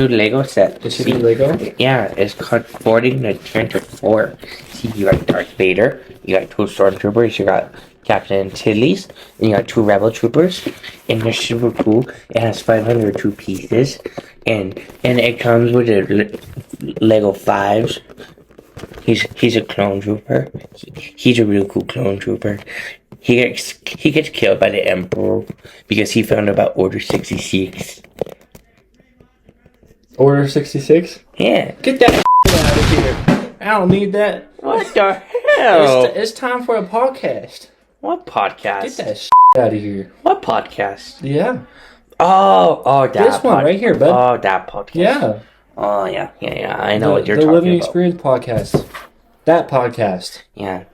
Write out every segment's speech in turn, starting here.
new Lego set. This should be Lego? Yeah, it's converting the turn to 4. See, you got Darth Vader, you got 2 Stormtroopers, you got Captain Tilly's, and you got 2 Rebel Troopers, and they're super cool. It has 502 pieces, and it comes with a Lego 5s. He's a clone trooper. He's a real cool clone trooper. He gets killed by the Emperor because he found out about Order 66. Order 66? Yeah. Get that out of here. I don't need that. What the hell? It's time for a podcast. What podcast? Get that out of here. What podcast? Yeah. Oh, that this one right here, bud. Oh, that podcast. Yeah. Oh, yeah. I know what you're the talking Living about. Experience Podcast. That podcast. Yeah.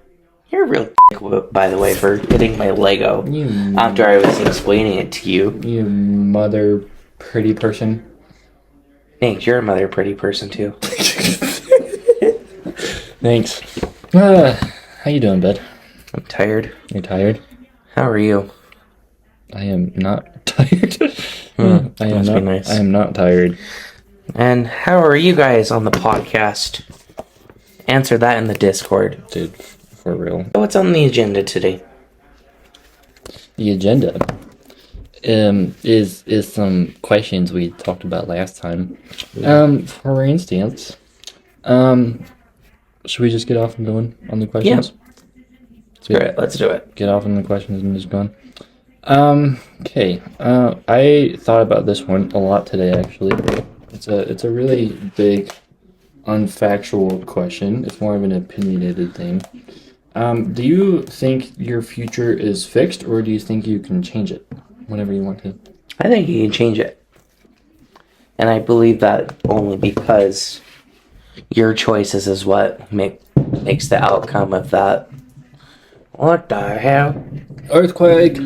You're a real dick, by the way, for getting my Lego after I was explaining it to you. You mother pretty person. Thanks, you're a mother pretty person, too. Thanks. How you doing, bud? I'm tired. You're tired? How are you? I am not tired. I am not tired. And how are you guys on the podcast? Answer that in the Discord. Dude, for real. What's on the agenda today? The agenda is some questions we talked about last time. For instance, should we just get off and going on the questions? Yeah. Alright, let's do it. Get off on the questions and just going. Okay. I thought about this one a lot today, actually. It's a really big, unfactual question. It's more of an opinionated thing. Do you think your future is fixed, or do you think you can change it whenever you want to? I think you can change it. And I believe that only because your choices is what makes the outcome of that. What the hell? Earthquake!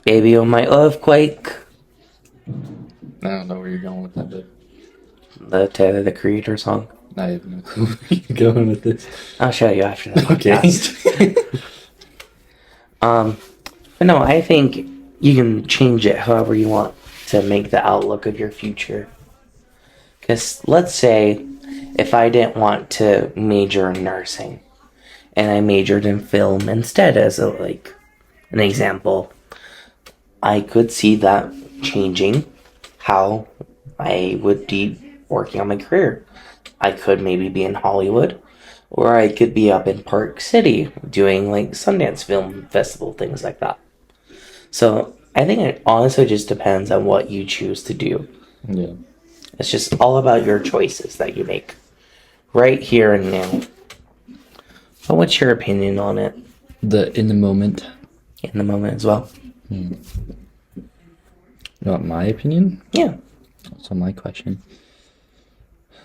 Baby on my earthquake. I don't know where you're going with that, but... The Tyler, the Creator song. I have no clue where you're going with this. I'll show you after the podcast. But no, I think you can change it however you want to make the outlook of your future. Because let's say if I didn't want to major in nursing and I majored in film instead as an example, I could see that changing how I would be working on my career. I could maybe be in Hollywood, or I could be up in Park City doing Sundance Film Festival, things like that. So I think it honestly just depends on what you choose to do. Yeah. It's just all about your choices that you make right here and now. But what's your opinion on it? In the moment. In the moment as well. You want my opinion? Yeah. So my question.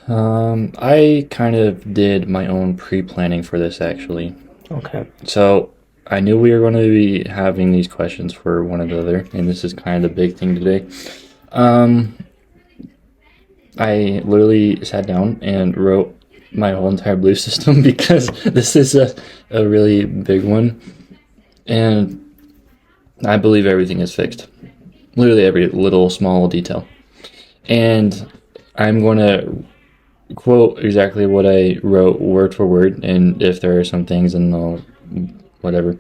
I kind of did my own pre-planning for this, actually. Okay. So I knew we were going to be having these questions for one another, and this is kind of the big thing today. I literally sat down and wrote my whole entire belief system because this is a really big one, and I believe everything is fixed. Literally every little small detail. And I'm going to quote exactly what I wrote word for word, and if there are some things, then I'll whatever.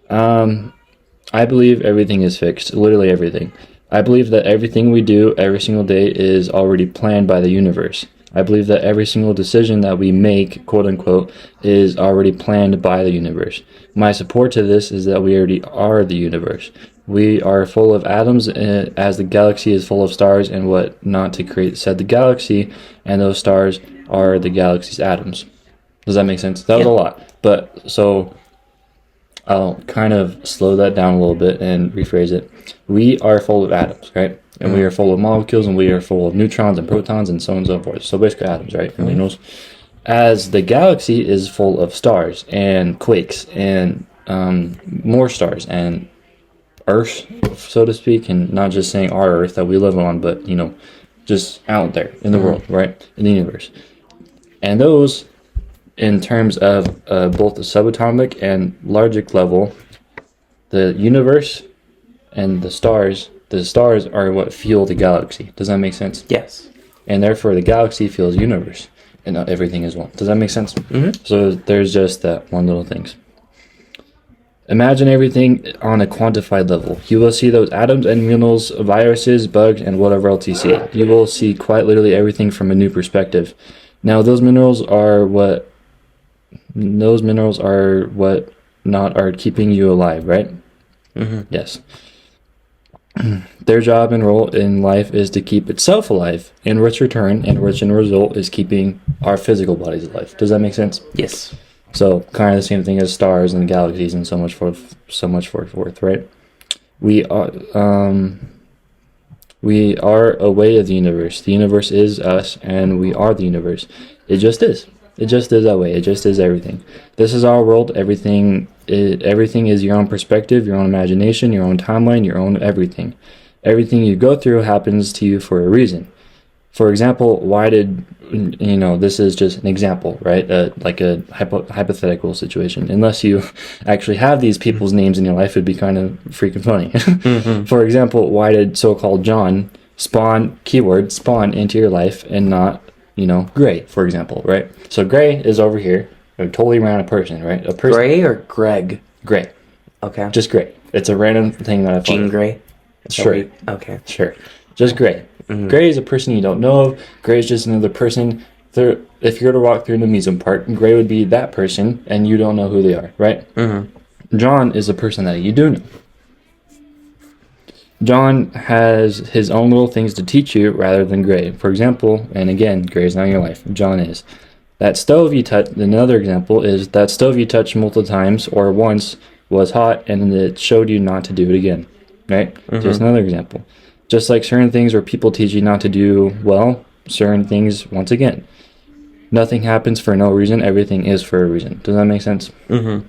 I believe everything is fixed. Literally everything. I believe that everything we do every single day is already planned by the universe. I believe that every single decision that we make, quote unquote, is already planned by the universe. My support to this is that we already are the universe. We are full of atoms as the galaxy is full of stars and what not to create said the galaxy, and those stars are the galaxy's atoms. Does that make sense? That was a lot. But so I'll kind of slow that down a little bit and rephrase it. We are full of atoms, right? And we are full of molecules, and we are full of neutrons and protons and so on and so forth. So basically atoms, right? Everybody knows. As the galaxy is full of stars and quakes and more stars and Earth, so to speak, and not just saying our Earth that we live on, but, just out there in the world, right? In the universe. And those, in terms of both the subatomic and largic level, the universe and the stars are what fuel the galaxy. Does that make sense? Yes. and therefore the galaxy feels universe, and not everything is one. Does that make sense? Mm-hmm. So there's just that one little thing. Imagine everything on a quantified level. You will see those atoms and minerals, viruses, bugs, and whatever else you see. You will see quite literally everything from a new perspective. Now, those minerals are what not are keeping you alive, right? Mm-hmm. Yes. Their job and role in life is to keep itself alive, in which in result is keeping our physical bodies alive. Does that make sense? Yes. So kind of the same thing as stars and galaxies and so much forth, right? We are a way of the universe. The universe is us, and we are the universe. It just is. It just is that way. It just is everything. This is our world. Everything is your own perspective, your own imagination, your own timeline, your own everything. Everything you go through happens to you for a reason. For example, why did, this is just an example, right? Like a hypothetical situation. Unless you actually have these people's names in your life, it'd be kind of freaking funny. Mm-hmm. For example, why did so-called John spawn into your life and not, Gray, for example, right? So Gray is over here, a totally random person, right? A person. Gray or Greg? Gray. Okay. Just Gray. It's a random thing that I Jean Grey? Sure. Okay. Sure. Just Gray. Mm-hmm. Gray is a person you don't know of. Gray is just another person. If you were to walk through an amusement park, Gray would be that person, and you don't know who they are, right? Mm-hmm. John is a person that you do know. John has his own little things to teach you rather than Gray. For example, and again, Gray is not in your life. John is. That stove you touched, another example is that stove you touched multiple times or once was hot and it showed you not to do it again, right? Mm-hmm. Just another example. Just like certain things where people teach you not to do well, certain things, once again, nothing happens for no reason. Everything is for a reason. Does that make sense? Mm-hmm.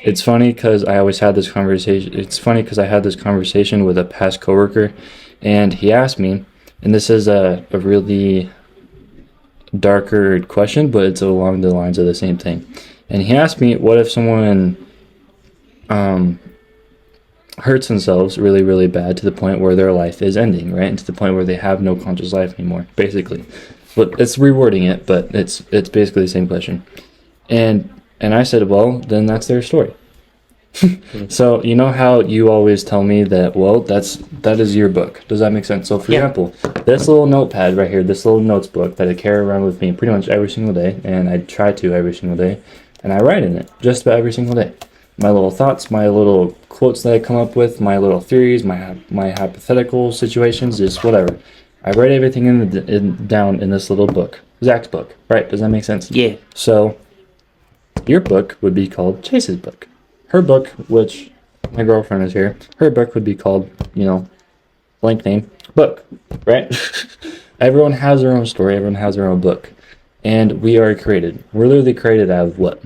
It's funny because I had this conversation with a past coworker, and he asked me, and this is a really darker question, but it's along the lines of the same thing. And he asked me, what if someone hurts themselves really, really bad to the point where their life is ending, right? And to the point where they have no conscious life anymore, basically. But it's rewording it, but it's basically the same question. And I said, well, then that's their story. So you know how you always tell me that, well, that is your book. Does that make sense? So for example, this little notepad right here, this little notes book that I carry around with me pretty much every single day, and I try to every single day, and I write in it just about every single day. My little thoughts, my little quotes that I come up with, my little theories, my hypothetical situations, just whatever. I write everything down in this little book. Zach's book, right? Does that make sense? Yeah. So your book would be called Chase's book. Her book, which my girlfriend is here, her book would be called, blank name, book, right? Everyone has their own story. Everyone has their own book. And we are created. We're literally created out of what?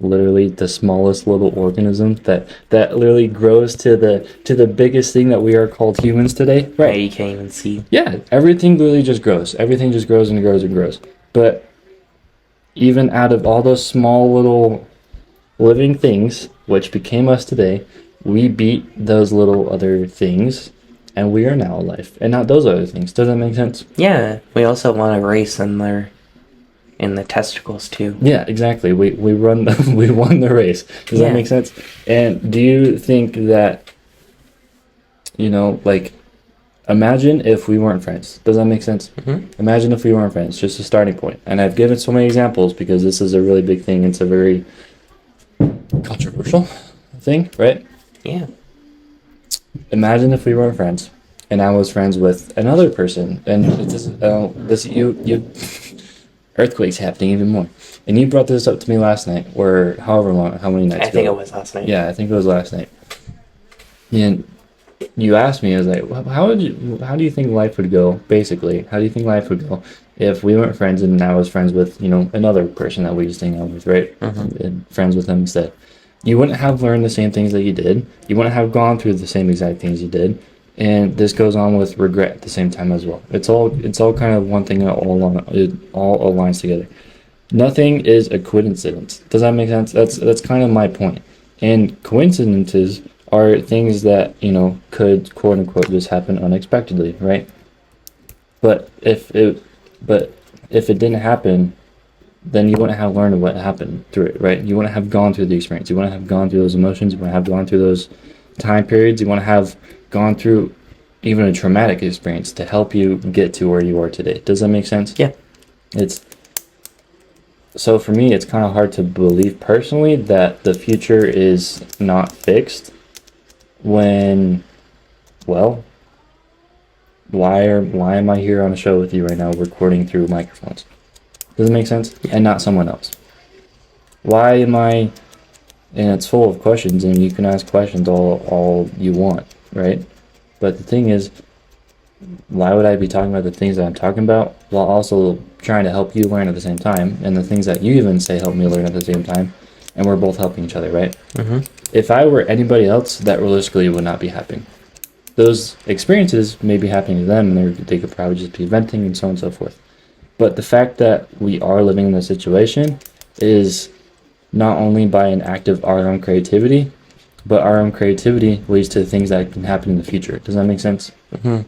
Literally the smallest little organism that literally grows to the biggest thing that we are called humans today. Right. You can't even see. Yeah, everything literally just grows. Everything just grows and grows and grows. But even out of all those small little living things, which became us today, we beat those little other things, and we are now alive, and not those other things. Does that make sense? Yeah. We also want a race in the testicles too. Yeah, exactly. We won the race. Does that make sense? And do you think that, imagine if we weren't friends? Does that make sense? Mm-hmm. Imagine if we weren't friends, just a starting point. And I've given so many examples because this is a really big thing. It's a very controversial thing, right? Yeah. Imagine if we weren't friends, and I was friends with another person, and you earthquakes happening even more. And you brought this up to me last night, or how many nights ago? I think it was last night. Yeah, I think it was last night. And you asked me, I was like, how do you think life would go, basically? How do you think life would go if we weren't friends and I was friends with, another person that we just hang out with, right? Mm-hmm. And friends with them instead. You wouldn't have learned the same things that you did. You wouldn't have gone through the same exact things you did. And this goes on with regret at the same time as well. It's all kind of one thing that it all aligns together. Nothing is a coincidence. Does that make sense? That's kind of my point. And coincidences are things that, could quote unquote just happen unexpectedly, right? But if it didn't happen, then you wouldn't have learned what happened through it, right? You wouldn't have gone through the experience. You wouldn't have gone through those emotions. You wouldn't have gone through those time periods. You wouldn't have gone through even a traumatic experience to help you get to where you are today. Does that make sense? Yeah. So for me, it's kind of hard to believe personally that the future is not fixed when, well, why am I here on a show with you right now recording through microphones? Does it make sense? And not someone else. Why am I, and it's full of questions, and you can ask questions all you want, right? But the thing is, why would I be talking about the things that I'm talking about while also trying to help you learn at the same time, and the things that you even say help me learn at the same time, and we're both helping each other, right? Mm-hmm. If I were anybody else, that realistically would not be happening. Those experiences may be happening to them, and they could probably just be venting and so on and so forth. But the fact that we are living in this situation is not only by an act of our own creativity, but our own creativity leads to things that can happen in the future. Does that make sense? Mm-hmm.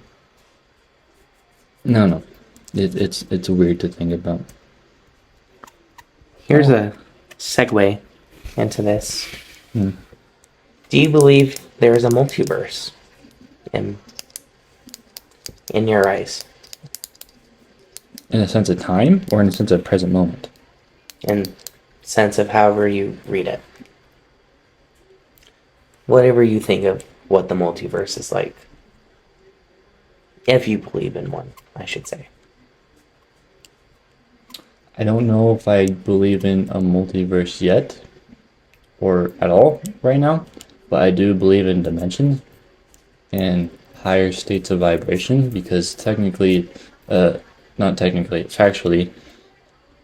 No. It's weird to think about. Here's a segue into this. Hmm. Do you believe there is a multiverse in your eyes? In a sense of time, or in a sense of present moment? In sense of however you read it. Whatever you think of what the multiverse is like. If you believe in one, I should say. I don't know if I believe in a multiverse yet, or at all right now, but I do believe in dimensions and higher states of vibration, because factually,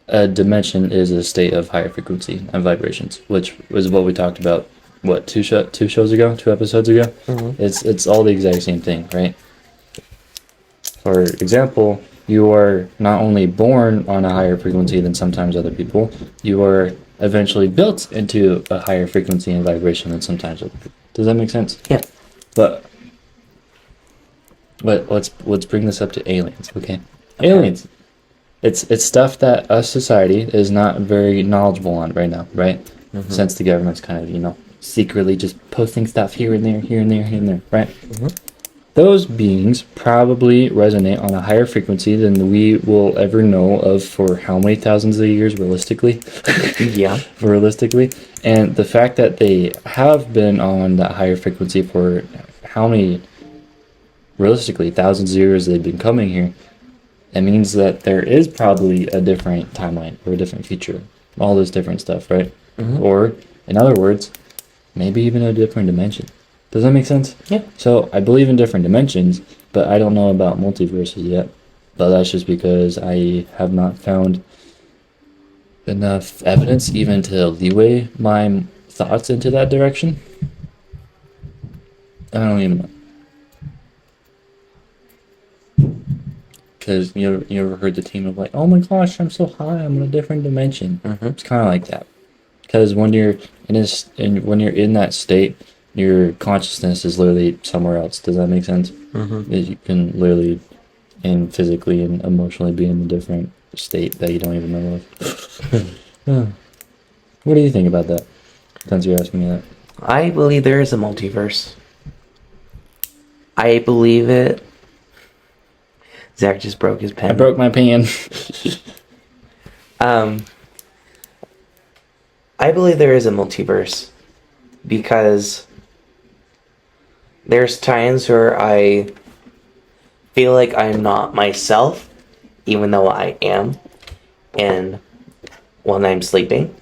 a dimension is a state of higher frequency and vibrations, which was what we talked about, two episodes ago? Mm-hmm. It's all the exact same thing, right? For example, you are not only born on a higher frequency than sometimes other people, you are eventually built into a higher frequency and vibration than sometimes other people. Does that make sense? Yeah. But let's bring this up to aliens, okay? Aliens. It's stuff that us society is not very knowledgeable on right now, right? Mm-hmm. Since the government's kind of, secretly just posting stuff here and there, right? Mm-hmm. Those beings probably resonate on a higher frequency than we will ever know of for how many thousands of years, realistically? Yeah. Realistically. And the fact that they have been on that higher frequency for how many, realistically, thousands of years they've been coming here, it means that there is probably a different timeline or a different future. All this different stuff, right? Mm-hmm. Or, in other words, maybe even a different dimension. Does that make sense? Yeah. So I believe in different dimensions, but I don't know about multiverses yet. But that's just because I have not found enough evidence even to leeway my thoughts into that direction. I don't even know. Because you ever heard the team of like, oh my gosh, I'm so high, I'm in a different dimension. Mm-hmm. It's kind of like that. Because when you're in that state, your consciousness is literally somewhere else. Does that make sense? Mm-hmm. You can literally and physically and emotionally be in a different state that you don't even know of. What do you think about that? Since you're asking me that. I believe there is a multiverse. I believe it. Zach just broke his pen. I broke my pen. I believe there is a multiverse because there's times where I feel like I'm not myself, even though I am, and when I'm sleeping.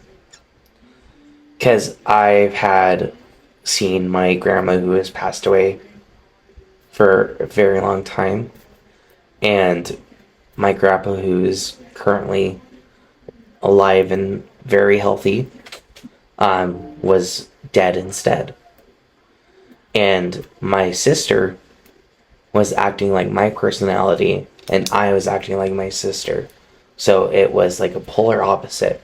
Because I've seen my grandma who has passed away for a very long time, and my grandpa who is currently alive and very healthy was dead instead. And my sister was acting like my personality, and I was acting like my sister. So it was like a polar opposite.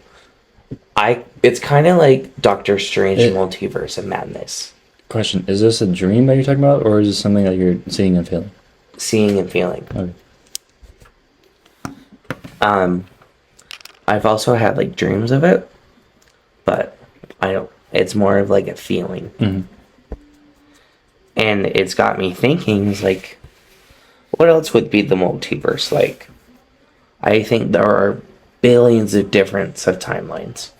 It's kind of like Doctor Strange Multiverse of Madness. Question, is this a dream that you're talking about, or is this something that you're seeing and feeling? Seeing and feeling. Okay. I've also had like dreams of it, but I don't. It's more of like a feeling, and it's got me thinking. It's like, what else would be the multiverse like? I think there are billions of different of timelines,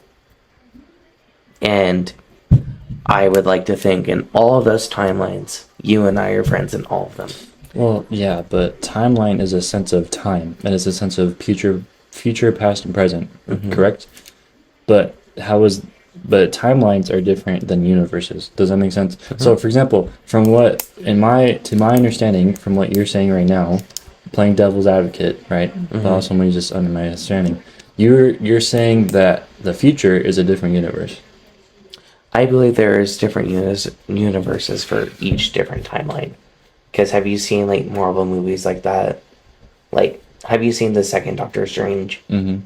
and I would like to think in all of those timelines, you and I are friends in all of them. Well, yeah, but timeline is a sense of time, and it's a sense of future, past, and present, correct? But but timelines are different than universes. Does that make sense? So, for example, to my understanding, from what you're saying right now, playing devil's advocate, right? But also maybe just under my understanding, you're saying that the future is a different universe. I believe there's different universes for each different timeline. Because have you seen like Marvel movies like that? Like, have you seen the second Doctor Strange? Mm-hmm.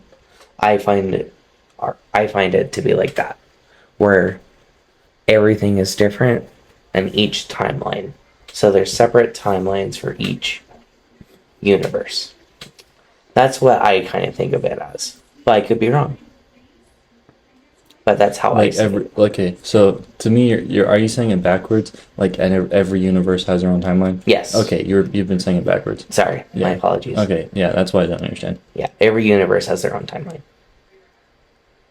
I find it to be like that, where everything is different in each timeline. So there's separate timelines for each universe. That's what I kind of think of it as. But I could be wrong. But that's how I see it. Okay, so to me, are you saying it backwards? Like, and every universe has their own timeline? Yes. Okay, you've been saying it backwards. Sorry, my apologies. Okay, yeah, that's why I don't understand. Yeah, every universe has their own timeline,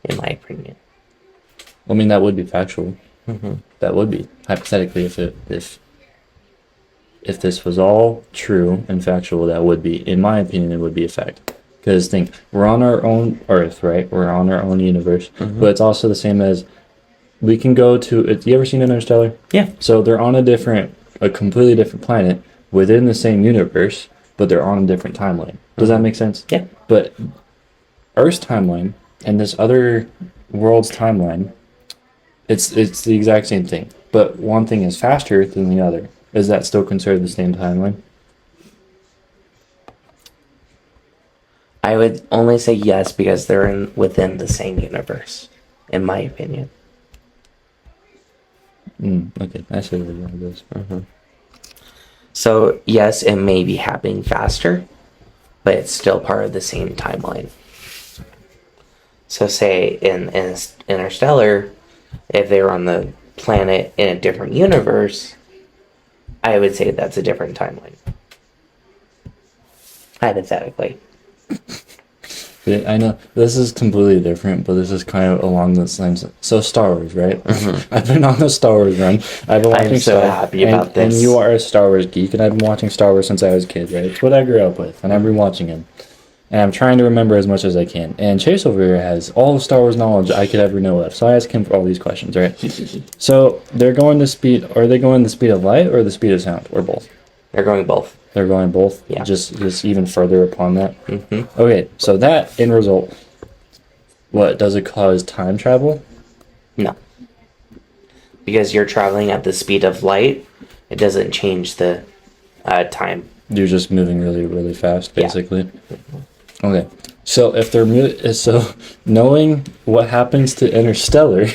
in my opinion. I mean, that would be factual. That would be hypothetically if this was all true and factual. That would be, in my opinion, it would be a fact. Because think, we're on our own Earth, right? We're on our own universe, but it's also the same as we can go to. You ever seen Interstellar? Yeah. So they're on a completely different planet within the same universe, but they're on a different timeline. Does that make sense? Yeah. But Earth's timeline and this other world's timeline, it's the exact same thing, but one thing is faster than the other. Is that still considered the same timeline? I would only say yes because they're within the same universe, in my opinion. Okay, I see where that goes. So yes, it may be happening faster, but it's still part of the same timeline. So say in Interstellar, if they were on the planet in a different universe, I would say that's a different timeline. Hypothetically. Yeah, I know this is completely different, but this is kind of along the same. So Star Wars, right? I've been on the Star Wars run. I've been watching. I'm so happy about this. And you are a Star Wars geek, and I've been watching Star Wars since I was a kid, right? It's what I grew up with, and I've been watching it. And I'm trying to remember as much as I can. And Chase over here has all the Star Wars knowledge I could ever know of, so I ask him for all these questions, right? So they're going the speed. Are they going the speed of light or the speed of sound, or both? They're going both. They're going both? Yeah. Just even further upon that? Okay, so that, in result, what, does it cause time travel? No. Because you're traveling at the speed of light, it doesn't change the time. You're just moving really, really fast, basically? Yeah. Okay, so if they're so knowing what happens to Interstellar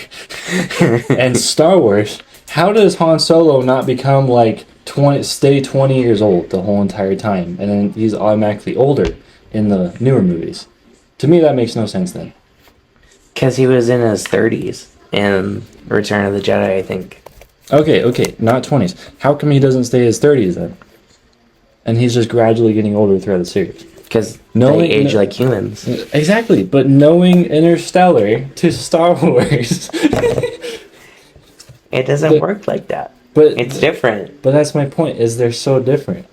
and Star Wars, how does Han Solo not become like 20 years old the whole entire time, and then he's automatically older in the newer movies? To me, that makes no sense then. Because he was in his 30s in Return of the Jedi, I think. Okay, not 20s. How come he doesn't stay his 30s then? And he's just gradually getting older throughout the series. Because they age like humans. Exactly, but knowing Interstellar to Star Wars... It doesn't work like that. But it's different. But that's my point, is they're so different.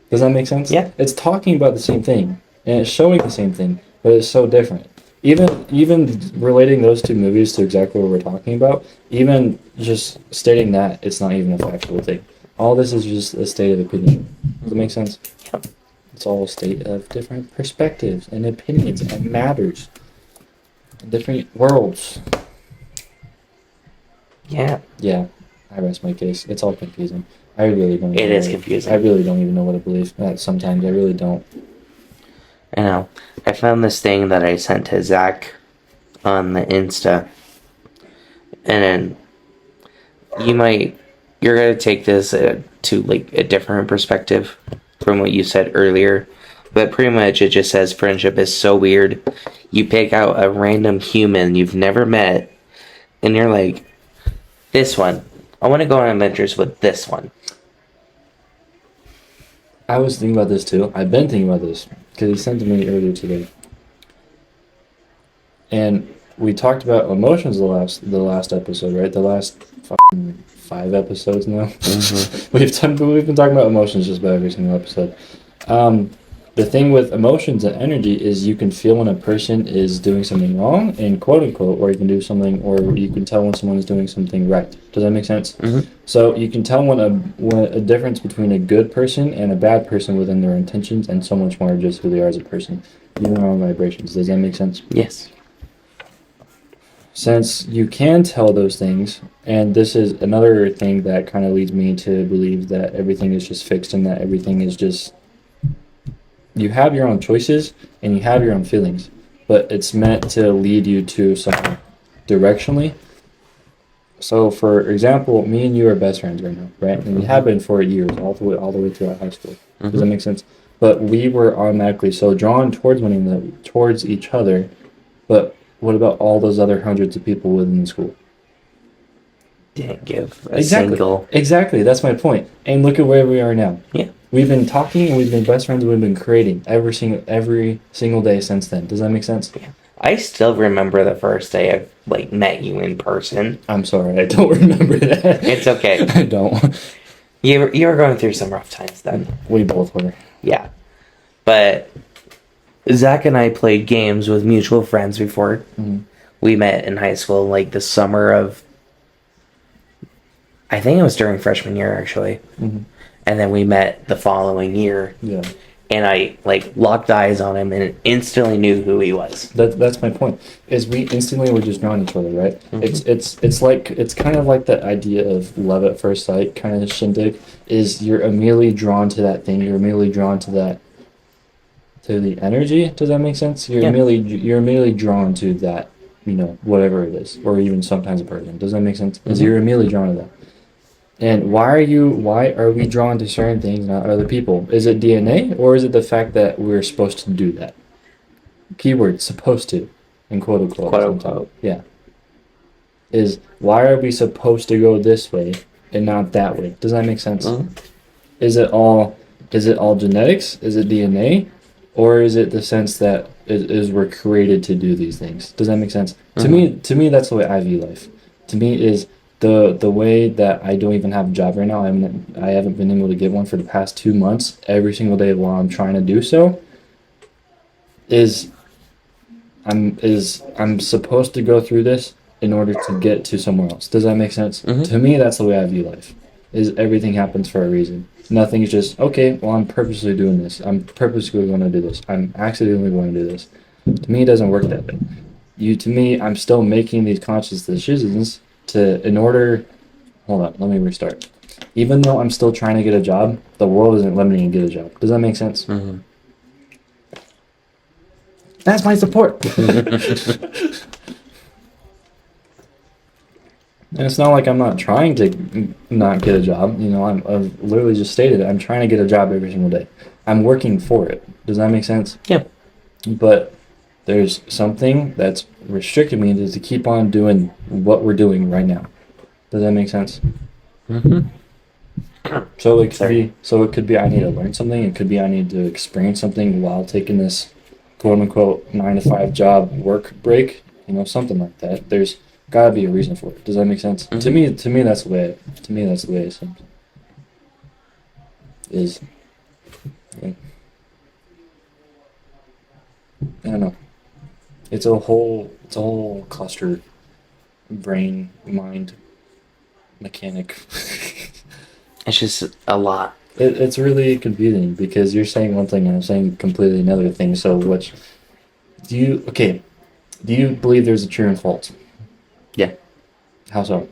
Does that make sense? Yeah. It's talking about the same thing, and it's showing the same thing, but it's so different. Even relating those two movies to exactly what we're talking about, even just stating that, it's not even a factual thing. All this is just a state of opinion. Does that make sense? Yep. It's all a state of different perspectives and opinions and matters. Different worlds. Yeah. Yeah. I rest my case. It's all confusing. I really don't. It is confusing. I really don't even know what to believe. Sometimes I really don't. I know. I found this thing that I sent to Zach on the Insta, and then you're gonna take this to like a different perspective from what you said earlier, But pretty much it just says friendship is so weird. You pick out a random human you've never met, and you're like, this one. I want to go on adventures with this one. I was thinking about this too. I've been thinking about this because he sent it to me earlier today. And we talked about emotions the last episode, right? The last fucking 5 episodes now. Mm-hmm. We've been talking about emotions just about every single episode. The thing with emotions and energy is you can feel when a person is doing something wrong, and quote unquote, or you can do something, or you can tell when someone is doing something right. Does that make sense? Mm-hmm. So you can tell when a difference between a good person and a bad person within their intentions, and so much more just who they are as a person, even their own vibrations. Does that make sense? Yes. Since you can tell those things, and this is another thing that kind of leads me to believe that everything is just fixed and that everything is just, you have your own choices and you have your own feelings, but it's meant to lead you to something directionally. So for example, me and you are best friends right now, right? And we have been for years, all the way throughout high school. Mm-hmm. Does that make sense? But we were automatically so drawn towards each other, but what about all those other hundreds of people within the school? Didn't give a single. Exactly, that's my point. And look at where we are now. Yeah. We've been talking and we've been best friends. We've been creating every single day since then. Does that make sense? Yeah. I still remember the first day I met you in person. I'm sorry, I don't remember that. It's okay. I don't. You were going through some rough times then. We both were. Yeah, but Zach and I played games with mutual friends before. Mm-hmm. We met in high school, the summer of. I think it was during freshman year actually. Mm-hmm. And then we met the following year. Yeah. And I locked eyes on him and instantly knew who he was. That's my point. Is we instantly were just drawn to each other, right? Mm-hmm. It's kind of like that idea of love at first sight kind of shindig. Is you're immediately drawn to that thing. You're immediately drawn to the energy. Does that make sense? You're immediately drawn to that, whatever it is, or even sometimes a person. Does that make sense? Because mm-hmm. you're immediately drawn to that. And why are we drawn to certain things, not other people? Is it DNA, or is it the fact that we're supposed to do that? Keyword, supposed to, in quote unquote. Quote unquote. Yeah. Is why are we supposed to go this way and not that way? Does that make sense? Mm-hmm. Is it all genetics? Is it DNA? Or is it the sense that is we're created to do these things? Does that make sense? Mm-hmm. To me, that's the way I view life. To me is the way that I don't even have a job right now. I haven't been able to get one for the past 2 months. Every single day while I'm trying to do so, I'm supposed to go through this in order to get to somewhere else. Does that make sense? Mm-hmm. To me, that's the way I view life. Is everything happens for a reason. Nothing is just, okay, well, I'm purposely doing this. I'm purposely going to do this. I'm accidentally going to do this. To me, it doesn't work that way. To me, I'm still making these conscious decisions hold on, let me restart. Even though I'm still trying to get a job, the world isn't letting me get a job. Does that make sense? Mm-hmm. That's my support. And it's not like I'm not trying to not get a job. I've literally just stated I'm trying to get a job every single day. I'm working for it. Does that make sense? Yeah. But there's something that's restricted me to keep on doing what we're doing right now. Does that make sense? Mm-hmm. So it could be I need to learn something. It could be I need to experience something while taking this quote unquote 9-to-5 job work break. Something like that. There's gotta be a reason for it. Does that make sense? Mm-hmm. To me that's the way it seems. Is I don't know. It's a whole cluster, brain, mind, mechanic. It's just a lot. It's really confusing because you're saying one thing and I'm saying completely another thing. So do you believe there's a true and false? Yeah. How so?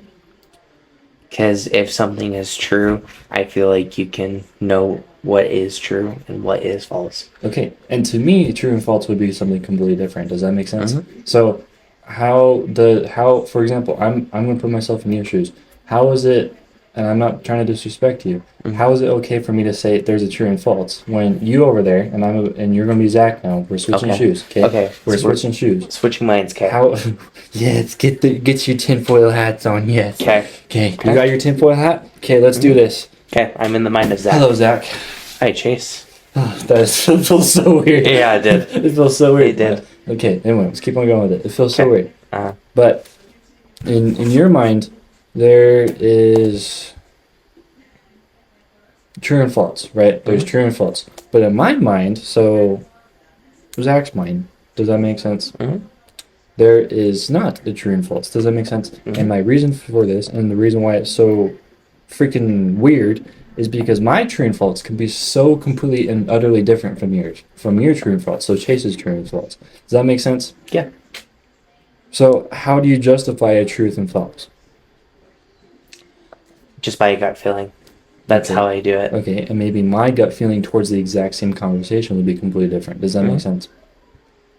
Because if something is true, I feel like you can know what is true and what is false. Okay, and to me, true and false would be something completely different. Does that make sense? Mm-hmm. So, how, for example, I'm going to put myself in your shoes. How is it and I'm not trying to disrespect you, how is it okay for me to say there's a true and false when you over there and you're gonna be Zach now? We're switching shoes. Okay. Okay. We're switching shoes. Switching minds, okay. How? Yes. Get your tinfoil hats on. Yes. Okay. Okay. You got your tinfoil hat? Okay. Let's do this. Okay, I'm in the mind of Zach. Hello, Zach. Hi, Chase. That feels so weird. Yeah, it did. It feels so weird. It did. Okay. Anyway, let's keep on going with it. It feels so Okay. weird. Uh-huh. But in your mind, there is true and false, right? There's true and false. But in my mind, so Zach's mind, does that make sense? Mhm. There is not a true and false. Does that make sense? And my reason for this, and the reason why it's so freaking weird, is because my true and false can be so completely and utterly different from yours, from your true and false. So Chase's true and false. Does that make sense? Yeah. So how do you justify a truth and false? Just by a gut feeling. That's Okay. how I do it. Okay, and maybe my gut feeling towards the exact same conversation would be completely different. Does that make sense?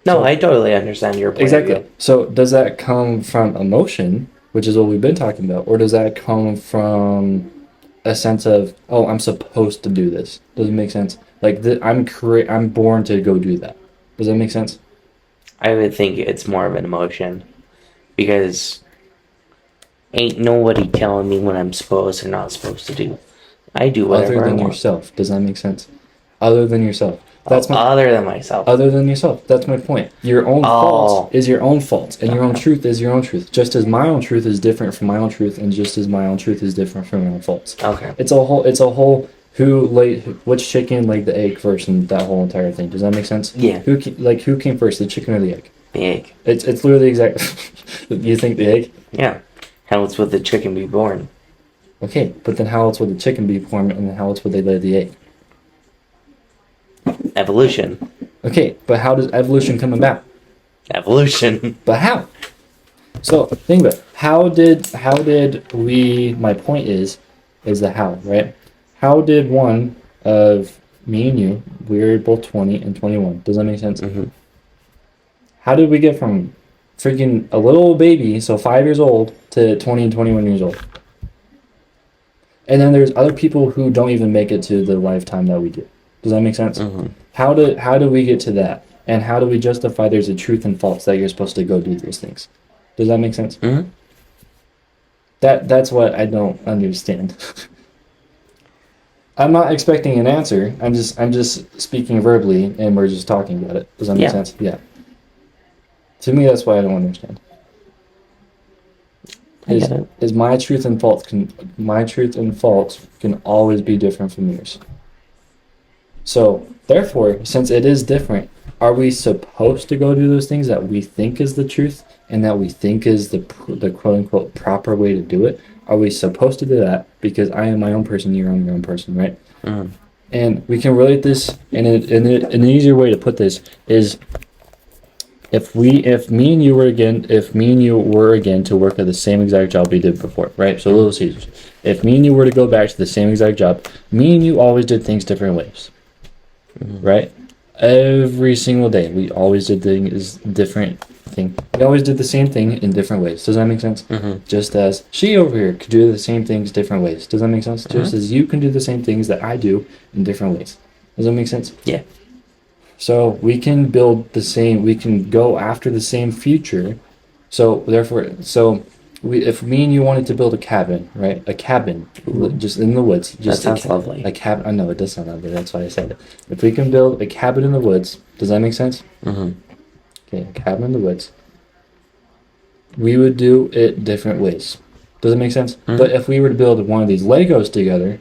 No, So- I totally understand your point Exactly. of view. So does that come from emotion, which is what we've been talking about, or does that come from a sense of, oh, I'm supposed to do this? Does it make sense? Like I'm born to go do that. Does that make sense? I would think it's more of an emotion. Because ain't nobody telling me what I'm supposed or not supposed to do. I do whatever Other I than want. yourself. Does that make sense? Other than yourself. That's my Other than myself. Other than yourself. That's my point. Your own fault is your own fault, and your own truth is your own truth. Just as my own truth is different from my own truth, and just as my own truth is different from my own faults. Okay. It's a whole which chicken laid the egg first, and that whole entire thing. Does that make sense? Yeah. Who came first, the chicken or the egg? The egg. It's literally exact. You think the egg? Yeah. How else would the chicken be born? Okay, but then how else would the chicken be born, and how else would they lay the egg? Evolution. Okay, but how does evolution come about? Evolution. But how? So think about it. How did we? My point is the how, right? How did one of me and you? We're both 20 and 21. Does that make sense? Mm-hmm. How did we get from freaking a little baby, so 5 years old, to 20 and 21 years old? And then there's other people who don't even make it to the lifetime that we do. Does that make sense? Mm-hmm. How do we get to that? And how do we justify there's a truth and false that you're supposed to go do these things? Does that make sense? Mm-hmm. That's what I don't understand. I'm not expecting an answer. I'm just speaking verbally, and we're just talking about it. Does that make sense? Yeah. To me, that's why I don't understand. I get it. Is my truth and false can always be different from yours. So therefore, since it is different, are we supposed to go do those things that we think is the truth and that we think is the quote unquote proper way to do it? Are we supposed to do that? Because I am my own person, you're your own person, right? Mm. And we can relate this, and an easier way to put this is if me and you were again to work at the same exact job we did before, right? So Little Caesars. If me and you were to go back to the same exact job, me and you always did things different ways, right? Every single day, we always did things different thing. We always did the same thing in different ways. Does that make sense? Mm-hmm. Just as she over here could do the same things different ways. Does that make sense? Mm-hmm. Just as you can do the same things that I do in different ways. Does that make sense? Yeah. So we can we can go after the same future. So therefore, if me and you wanted to build a cabin, right? A cabin, just in the woods. Just That sounds lovely. A cabin. I know it does sound lovely. That's why I said it. If we can build a cabin in the woods, does that make sense? Mm-hmm. Okay, a cabin in the woods. We would do it different ways. Does it make sense? Mm-hmm. But if we were to build one of these Legos together,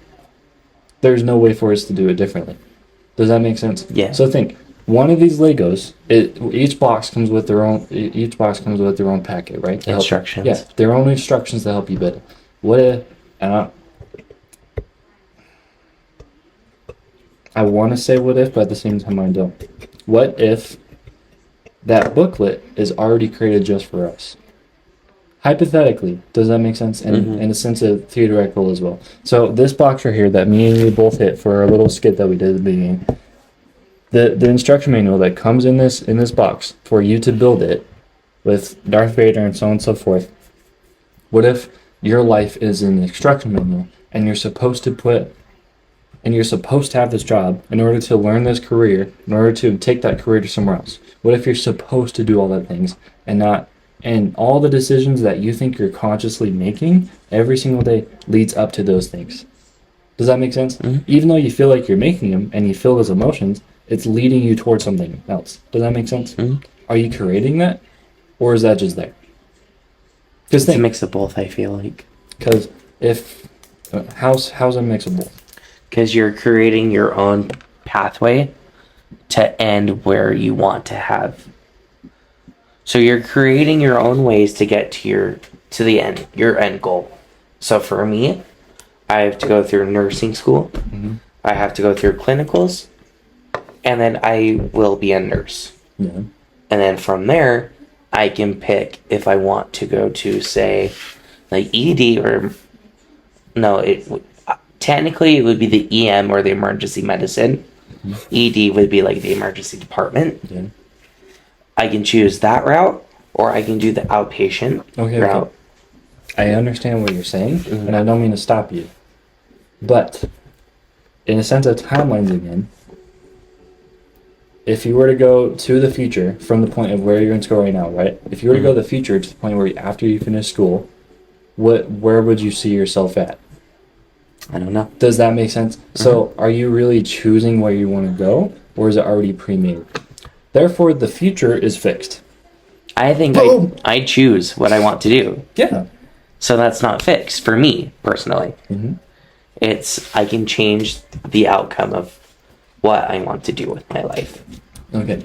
there's no way for us to do it differently. Does that make sense? Yeah. So think, one of these Legos, each box comes with their own packet, right? To help- Instructions. Yeah, their own instructions to help you build it. What if, I want to say what if, but at the same time I don't. What if that booklet is already created just for us? Hypothetically, does that make sense? And in a sense of theoretical as well. So this box right here that me and you both hit for our little skit that we did at the beginning, the instruction manual that comes in this box for you to build it with Darth Vader and so on and so forth. What if your life is in the instruction manual and you're supposed to have this job in order to learn this career, in order to take that career to somewhere else? What if you're supposed to do all that things and all the decisions that you think you're consciously making every single day leads up to those things? Does that make sense? Mm-hmm. Even though you feel like you're making them and you feel those emotions, it's leading you towards something else. Does that make sense? Mm-hmm. Are you creating that, or is that just there? It's a mix of both, I feel like. Because how's a mix of both? Because you're creating your own pathway to end where you want to have. So you're creating your own ways to get to your end goal. So for me, I have to go through nursing school. Mm-hmm. I have to go through clinicals, and then I will be a nurse. Yeah. And then from there, I can pick if I want to go to, say, like ED or no, technically it would be the EM or the emergency medicine. Mm-hmm. ED would be like the emergency department. Yeah. I can choose that route, or I can do the outpatient route. Okay. I understand what you're saying, and I don't mean to stop you. But in a sense of timelines again, if you were to go to the future from the point of where you're in school right now, right? If you were to go to the future to the point where after you finish school, where would you see yourself at? I don't know. Does that make sense? Mm-hmm. So are you really choosing where you want to go, or is it already pre-made? Therefore, the future is fixed. I think I choose what I want to do. Yeah. So that's not fixed for me, personally. Mm-hmm. I can change the outcome of what I want to do with my life. Okay.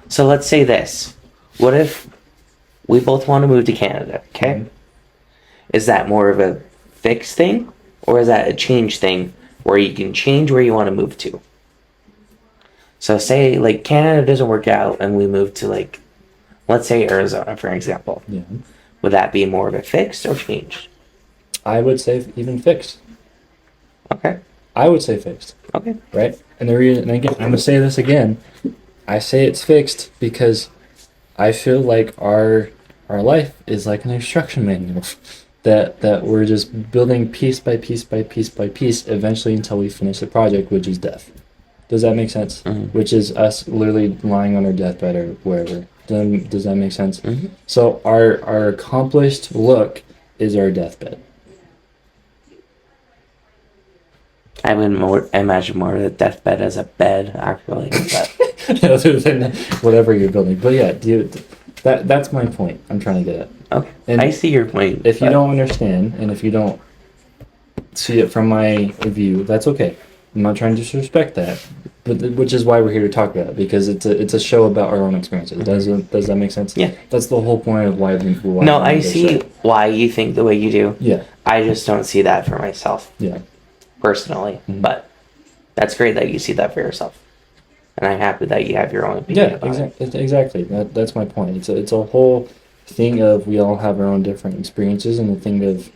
So let's say this. What if we both want to move to Canada, okay? Mm-hmm. Is that more of a fixed thing, or is that a change thing where you can change where you want to move to? So say, like, Canada doesn't work out and we move to, like, let's say Arizona, for example. Yeah. Would that be more of a fixed or changed? I would say even fixed. Okay. I would say fixed. Okay. Right? And the reason, and again, I'm going to say this again. I say it's fixed because I feel like our life is like an instruction manual that we're just building piece by piece by piece by piece eventually until we finish the project, which is death. Does that make sense? Mm-hmm. Which is us literally lying on our deathbed or wherever. Does that make sense? Mm-hmm. So our accomplished look is our deathbed. I would imagine more of the deathbed as a bed, actually. But other than whatever you're building. But yeah, that's my point I'm trying to get at. Okay, and I see your point. If you don't understand, and if you don't see it from my view, that's okay. I'm not trying to disrespect that, but which is why we're here to talk about it, because it's a show about our own experiences. Mm-hmm. Does that make sense? Yeah. That's the whole point of why no, I see why you think the way you do. Yeah. I just don't see that for myself. Yeah. Personally, mm-hmm. But that's great that you see that for yourself, and I'm happy that you have your own opinion. Yeah, exactly. That's my point. It's a whole thing of we all have our own different experiences, and the thing of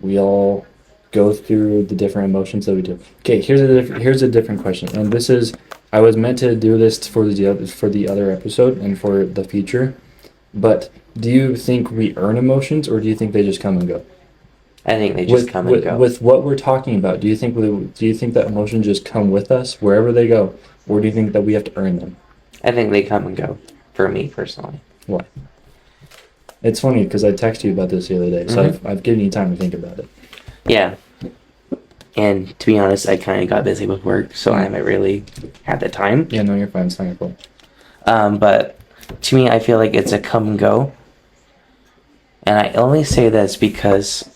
we all go through the different emotions that we do. Okay, here's a different question, and this is I was meant to do this for the other episode and for the future, but do you think we earn emotions, or do you think they just come and go? I think they just come and go. With what we're talking about, do you think that emotions just come with us wherever they go, or do you think that we have to earn them? I think they come and go, for me personally. Why? It's funny because I texted you about this the other day, so mm-hmm. I've given you time to think about it. Yeah. And to be honest, I kind of got busy with work, so I haven't really had the time. Yeah, no, you're fine. It's not your fault. But to me, I feel like it's a come and go. And I only say this because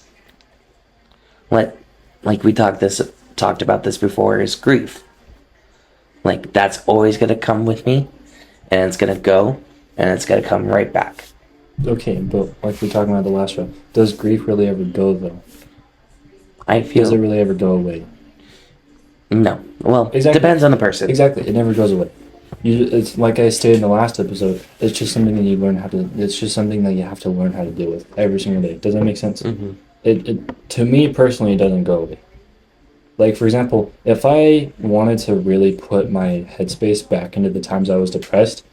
like we talked about this before, is grief. Like, that's always going to come with me, and it's going to go, and it's going to come right back. Okay, but like we were talking about the last show, does grief really ever go, though? Does it really ever go away? No. Well, exactly. Depends on the person. Exactly. It never goes away. It's like I stated in the last episode, it's just something that you learn how to, it's just something that you have to learn how to deal with every single day. Does that make sense? Mm-hmm. It to me personally, it doesn't go away. Like, for example, if I wanted to really put my headspace back into the times I was depressed,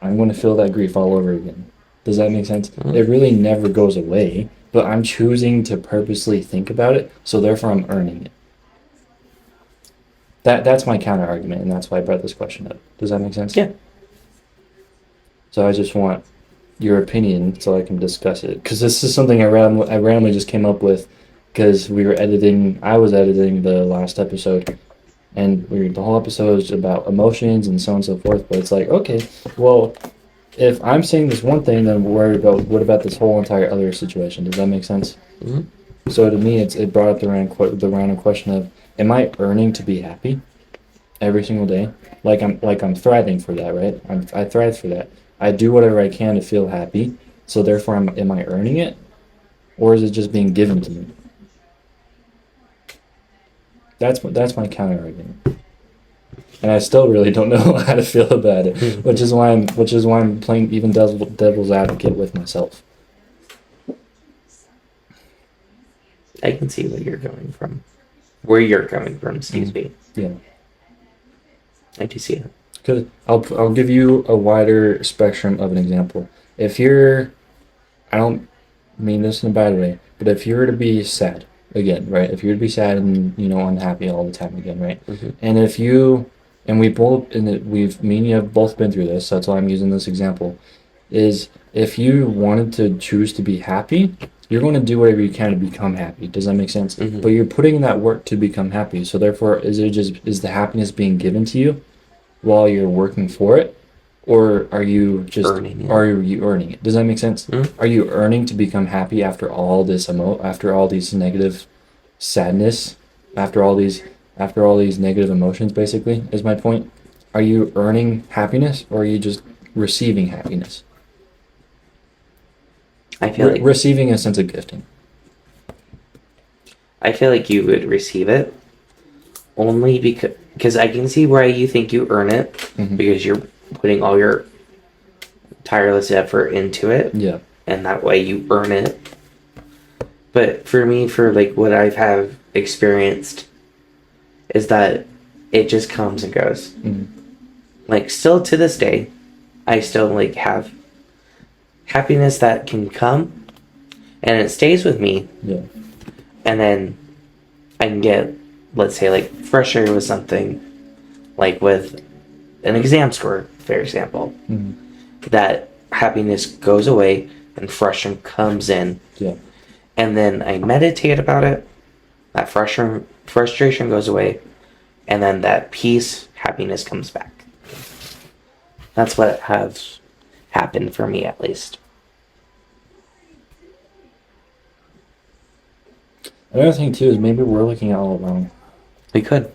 I'm going to feel that grief all over again. Does that make sense? Mm-hmm. It really never goes away. but I'm choosing to purposely think about it, so therefore I'm earning it. That's my counter argument, and that's why I brought this question up. Does that make sense? Yeah. So I just want your opinion so I can discuss it, because this is something I randomly just came up with because I was editing the last episode, and the whole episode was about emotions and so on and so forth. But it's like, okay, well, if I'm saying this one thing, then what about this whole entire other situation? Does that make sense? Mm-hmm. So to me, it brought up the random question of, am I earning to be happy every single day? Like I'm thriving for that, right? I thrive for that. I do whatever I can to feel happy. So therefore, am I earning it, or is it just being given to me? That's my counter argument, and I still really don't know how to feel about it, which is why I'm playing even devil's advocate with myself. I can see where you're coming from. Excuse me. Yeah. I do see it. Because I'll give you a wider spectrum of an example. I don't mean this in a bad way, but if you were to be sad again, right? If you were to be sad and unhappy all the time again, right? Mm-hmm. And me and you have both been through this, so that's why I'm using this example. Is if you wanted to choose to be happy, you're going to do whatever you can to become happy. Does that make sense? Mm-hmm. But you're putting in that work to become happy. So therefore, is the happiness being given to you while you're working for it, or are you just earning it? Does that make sense? Mm-hmm. Are you earning to become happy after all these negative sadness, after all these negative emotions? Basically, is my point. Are you earning happiness, or are you just receiving happiness? I feel like receiving a sense of gifting. I feel like you would receive it only because I can see why you think you earn it, Mm-hmm. because you're putting all your tireless effort into it. Yeah. And that way you earn it. But for me, for like what I have experienced, is that it just comes and goes. Mm-hmm. Like still to this day, I still like have happiness that can come and it stays with me. Yeah. And then I can get, let's say, like frustrated with something, like with an exam score, for example. Mm-hmm. That happiness goes away and frustration comes in. Yeah. And then I meditate about it. That frustration goes away. And then that peace, happiness comes back. That's what has happened for me, at least. Another thing too is maybe we're looking at all wrong. We could.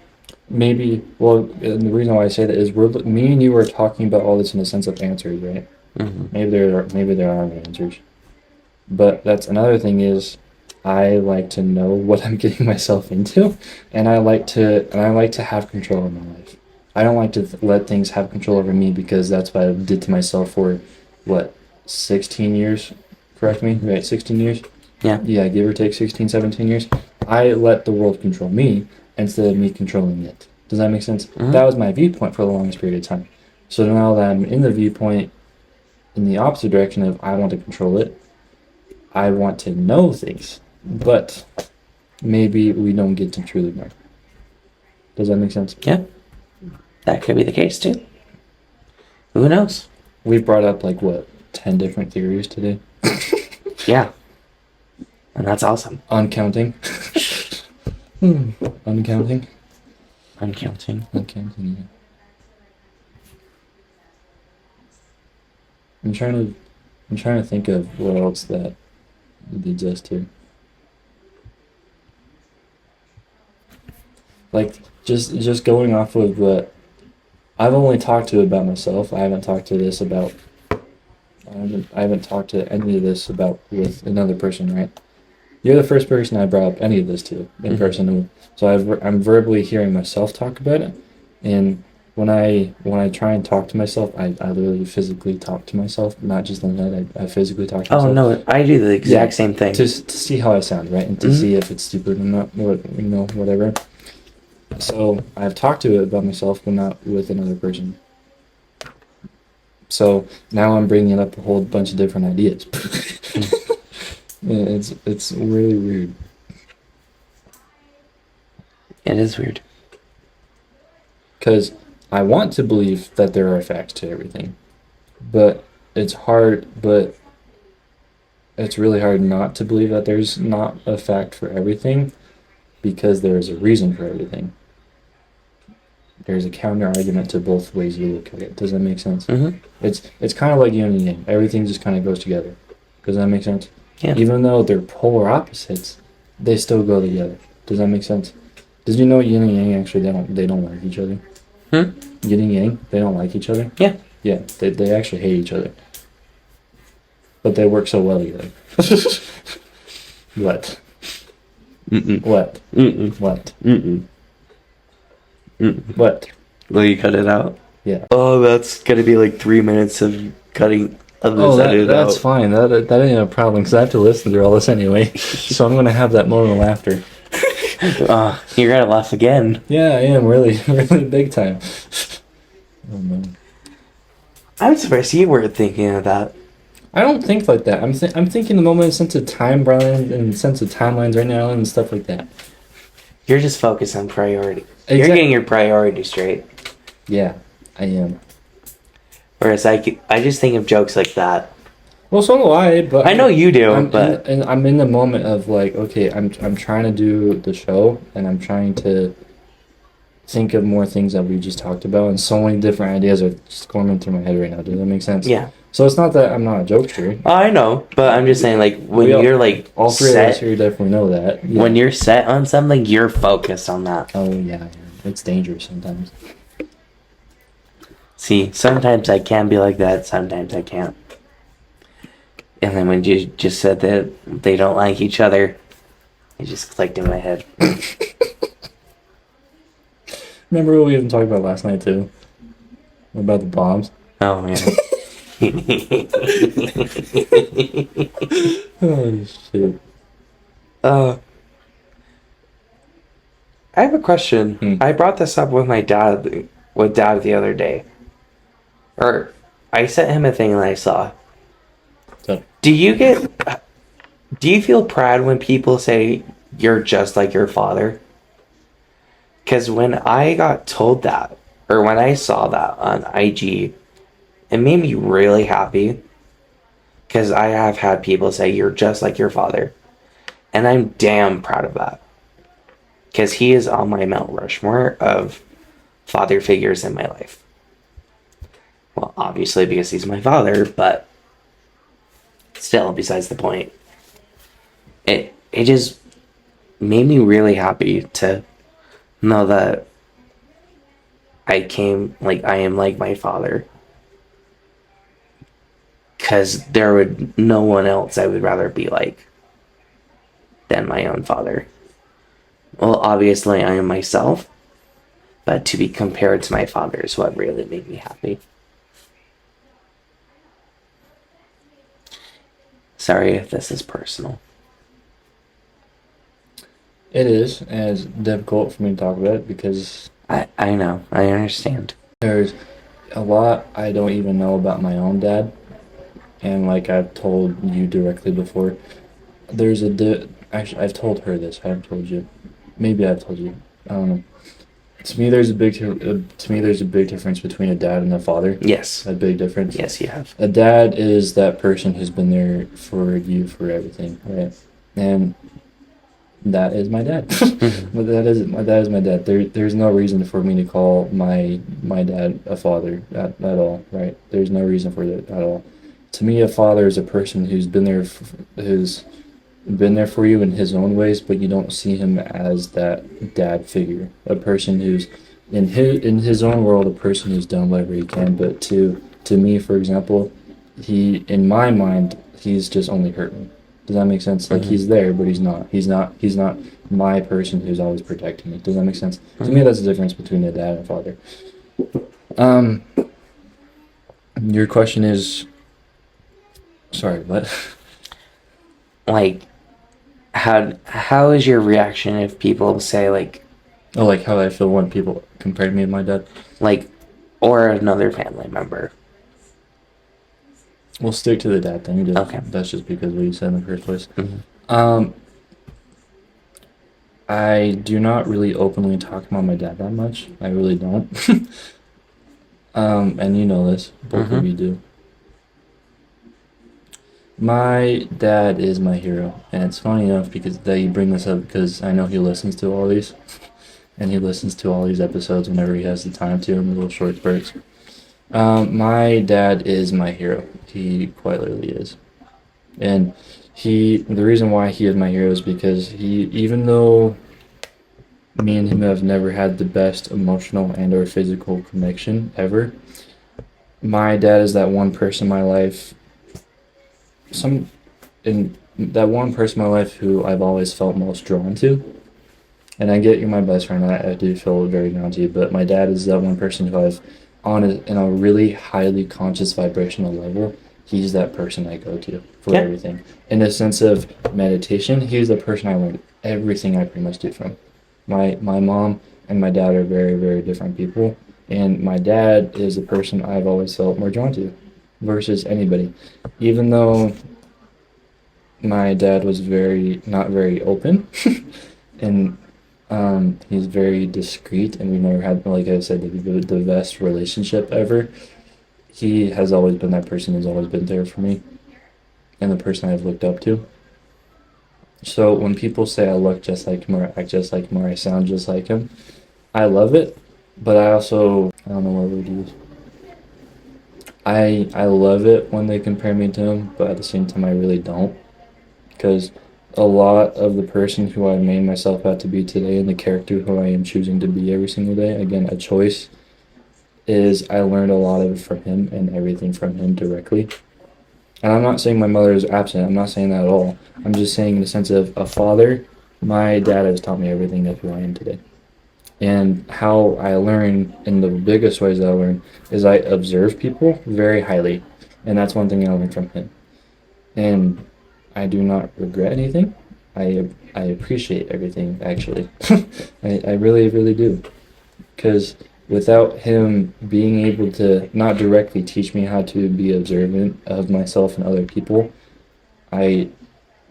Maybe, and the reason why I say that is me and you are talking about all this in a sense of answers, right? Mm-hmm. Maybe there are answers, but that's another thing is I like to know what I'm getting myself into, and I like to have control of my life. I don't like to let things have control over me, because that's what I did to myself for 16 years. Correct me, right? 16 years. Yeah, give or take 16, 17 years. I let the world control me instead of me controlling it. Does that make sense? Mm-hmm. That was my viewpoint for the longest period of time. So now that I'm in the viewpoint in the opposite direction of I want to control it, I want to know things, but maybe we don't get to truly know. Does that make sense? Yeah. That could be the case, too. Who knows? We brought up 10 different theories today. Yeah. And that's awesome. Uncounting. Uncounting. Uncounting. Yeah. I'm trying to think of what else that leads us to. Just going off of what I've only talked to about myself. I haven't talked to any of this about with another person, right? You're the first person I brought up any of this to in person. So I'm verbally hearing myself talk about it, and when I try and talk to myself, I literally physically talk to myself, not just in the head. I physically talk to myself. Oh no, I do the exact same thing. To see how I sound, right, and to see if it's stupid or not, whatever. So I've talked to it about myself, but not with another person. So now I'm bringing up a whole bunch of different ideas. Yeah, it's really weird. It is weird. Because I want to believe that there are facts to everything, but it's hard. But it's really hard not to believe that there's not a fact for everything, because there is a reason for everything. There's a counter argument to both ways you look at it. Does that make sense? Mm-hmm. It's kind of like yin and yang. Everything just kind of goes together. Does that make sense? Yeah. Even though they're polar opposites, they still go together. Does that make sense? Did you know yin and yang actually they don't like each other? Yin and yang, they don't like each other? Yeah. Yeah, they actually hate each other. But they work so well together. What? Mm-mm. What? Mm-mm. What? Mm-mm. Mm-mm. What? Will you cut it out? Yeah. Oh, that's gonna be like 3 minutes of cutting of this Oh, edited that's out. fine. That ain't a problem, because I have to listen through all this anyway. So I'm going to have that moment of laughter. You're gonna laugh again. Yeah, I am, really, really big time. Oh, man. I'm surprised you were thinking of that. I don't think like that. I'm thinking the moment, sense of time, Brian, and sense of timelines right now and stuff like that. You're just focused on priority. You're Exact- getting your priorities straight. Yeah, I am. Whereas I just think of jokes like that. Well, so do I, but I know you do, I'm but I'm in the moment of like, okay, I'm trying to do the show, and I'm trying to think of more things that we just talked about, and so many different ideas are just going through my head right now. Does that make sense? yeah. So it's not that I'm not a jokester. Oh, I know, but I'm just saying, like, when you're like All three of us set, here definitely know that. Yeah. when you're set on something, you're focused on that. Oh yeah, it's dangerous sometimes. See, sometimes I can be like that, sometimes I can't. And then when you just said that they don't like each other, it just clicked in my head. Remember what we even talked about last night too? About the bombs. Oh man. Oh shit. I have a question. I brought this up with my dad, the other day. Or, I sent him a thing that I saw. So, Do you feel proud when people say you're just like your father? Because when I got told that, or when I saw that on IG, it made me really happy. Because I have had people say you're just like your father. And I'm damn proud of that. Because he is on my Mount Rushmore of father figures in my life. Well, obviously because he's my father, but still, besides the point. It just made me really happy to know that I am like my father. Because there would no one else I would rather be like than my own father. Well, obviously I am myself, but to be compared to my father is what really made me happy. Sorry if this is personal. it is, and it's difficult for me to talk about it because I know, I understand. there's a lot I don't even know about my own dad. And like I've told you directly before, there's actually I've told her this. I haven't told you. Maybe I've told you. I don't know. To me, there's a big difference between a dad and a father. Yes. A big difference. Yes, you have. A dad is that person who's been there for you for everything, right? And that is my dad. But that is my dad. There's no reason for me to call my dad a father at all, right? There's no reason for that at all. To me, a father is a person who's been there for you in his own ways, but you don't see him as that dad figure. A person who's in his own world, a person who's done whatever he can. But to me, for example, in my mind, he's just only hurt me. Does that make sense? Like he's there, but he's not. He's not my person who's always protecting me. Does that make sense? To me, that's the difference between a dad and a father. Your question is. Sorry, what? Like, how is your reaction if people say like Oh, like how I feel when people compare me to my dad? or another family member? We'll stick to the dad thing. Okay. That's just because of what you said in the first place. Mm-hmm. I do not really openly talk about my dad that much. I really don't. And you know this. Both of you do. My dad is my hero, and it's funny enough because that you bring this up because I know he listens to all these, and he listens to all these episodes whenever he has the time to in little short spurts. My dad is my hero. He quite literally is, and the reason why he is my hero is because even though me and him have never had the best emotional and or physical connection ever, my dad is that one person in my life. That one person in my life who I've always felt most drawn to. And I get you're my best friend. I do feel very drawn to you, but my dad is that one person who I've in a really highly conscious vibrational level. He's that person I go to for everything. In the sense of meditation, he's the person I learned everything I pretty much do from. My mom and my dad are very, very different people, and my dad is the person I've always felt more drawn to versus anybody. Even though my dad was not very open, and he's very discreet, and we never had, like I said, the best relationship ever. He has always been that person who's always been there for me, and the person I've looked up to. So when people say I look just like him, or act just like him, or I sound just like him, I love it, but I don't know what word to use. I love it when they compare me to him, but at the same time I really don't. Because a lot of the person who I made myself out to be today and the character who I am choosing to be every single day, again, a choice, is I learned a lot of it from him and everything from him directly. And I'm not saying my mother is absent. I'm not saying that at all. I'm just saying in the sense of a father, my dad has taught me everything of who I am today. And how I learn, in the biggest ways that I learn, is I observe people very highly. And that's one thing I learned from him. And I do not regret anything. I appreciate everything, actually. I really, really do. Because without him being able to not directly teach me how to be observant of myself and other people, I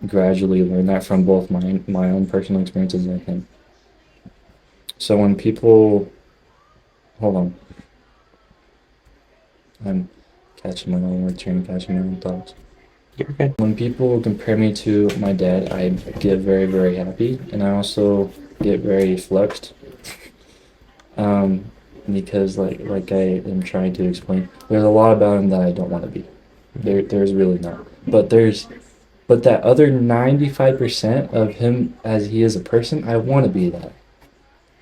gradually learned that from both my own personal experiences and him. So when people... Hold on. I'm catching my own words here and catching my own thoughts. You're good. When people compare me to my dad, I get very, very happy, and I also get very flexed. Because like I am trying to explain, there's a lot about him that I don't want to be. There's really not. But that other 95% of him as he is a person, I want to be that.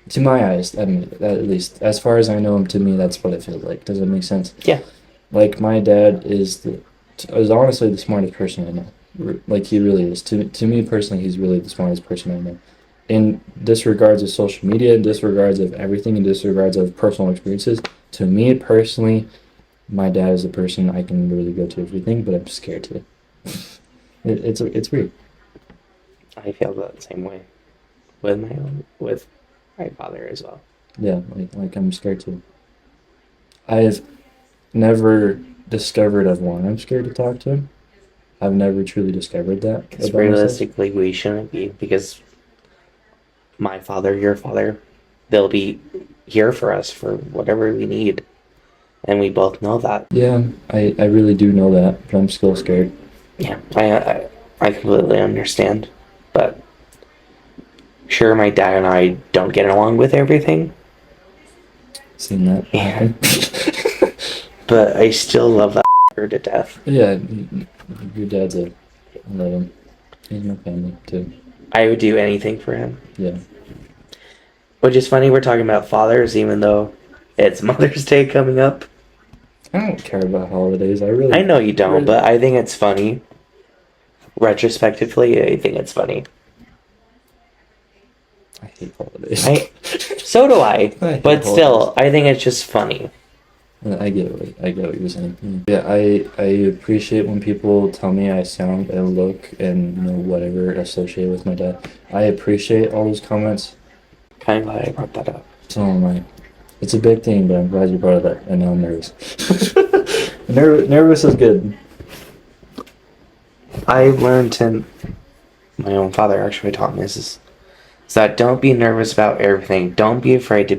To my eyes, at least. As far as I know him, to me, that's what it feels like. Does that make sense? Yeah. Like, my dad is honestly the smartest person I know. Like, he really is. To me personally, he's really the smartest person I know. In disregards of social media, in disregards of everything, in disregards of personal experiences, to me personally, my dad is the person I can really go to everything, but I'm scared to. It's weird. I feel that same way with my father as well. Yeah, like I'm scared to. I've never discovered of one. I'm scared to talk to him. I've never truly discovered that. Because realistically, we shouldn't be, because my father, your father, they'll be here for us for whatever we need. And we both know that. Yeah, I really do know that, but I'm still scared. Yeah, I completely understand. But sure, my dad and I don't get along with everything. Seen that. Yeah. But I still love that to death. Yeah, your dad's I love him. He's my family, too. I would do anything for him. Yeah. Which is funny, we're talking about fathers, even though it's Mother's Day coming up. I don't care about holidays. I know you don't, but I think it's funny. Retrospectively, I think it's funny. I hate holidays. So do I. I But still, I think it's just funny. I get what you're saying. Yeah, I appreciate when people tell me I sound and look and whatever associated with my dad. I appreciate all those comments. Kind of glad I brought that up. So am I. It's a big thing, but I'm glad you brought it up, and now I'm nervous. Nervous is good. I've learned to, my own father actually taught me this, is that don't be nervous about everything. Don't be afraid to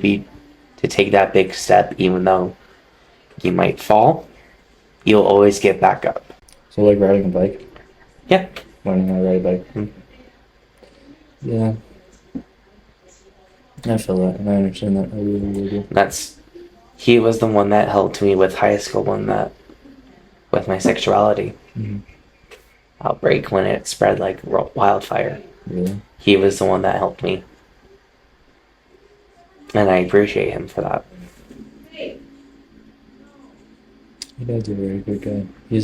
take that big step, even though you might fall. You'll always get back up. So like riding a bike? Yeah. Learning how to ride a bike? Mm. Yeah. I feel that, and I understand that. I really, really do. He was the one that helped me with high school with my sexuality outbreak when it spread like wildfire. Really? He was the one that helped me. And I appreciate him for that. Your dad's a very good guy. He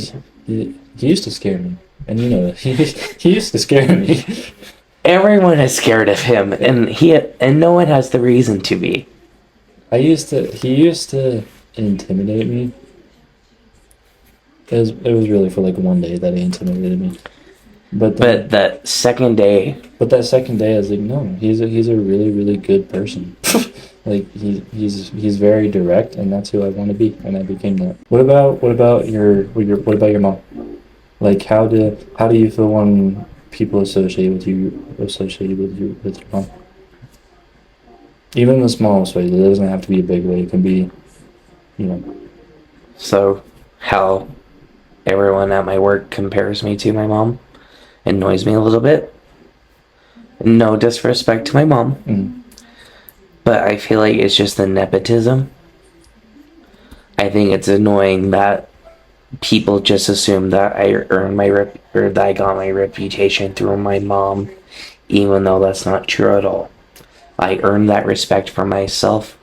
used to scare me, and you know that. He used to scare me. Everyone is scared of him, and no one has the reason to be. He used to intimidate me. It was really for like one day that he intimidated me. But that second day, that second day, I was like, no, he's a really, really good person. Like he's very direct, and that's who I want to be, and I became that. What about your mom? Like how do you feel when people associate with your mom? Even in the smallest ways. It doesn't have to be a big way. It can be, you know. So how everyone at my work compares me to my mom annoys me a little bit. No disrespect to my mom, but I feel like it's just the nepotism. I think it's annoying that people just assume that I earned or that I got my reputation through my mom, even though that's not true at all. I earned that respect for myself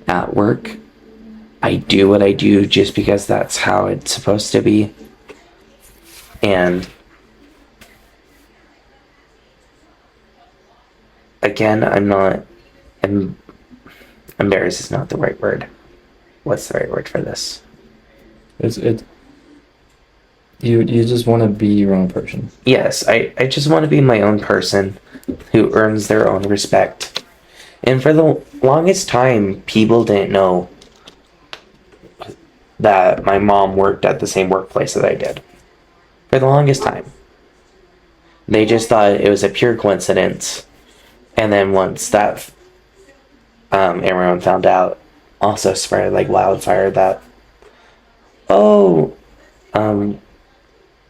at work. I do what I do just because that's how it's supposed to be. And again, I'm not embarrassed is not the right word. What's the right word for this? You just want to be your own person. Yes, I just want to be my own person who earns their own respect. And for the longest time, people didn't know that my mom worked at the same workplace that I did. For the longest time. They just thought it was a pure coincidence. And then once that everyone found out, also spread like wildfire that,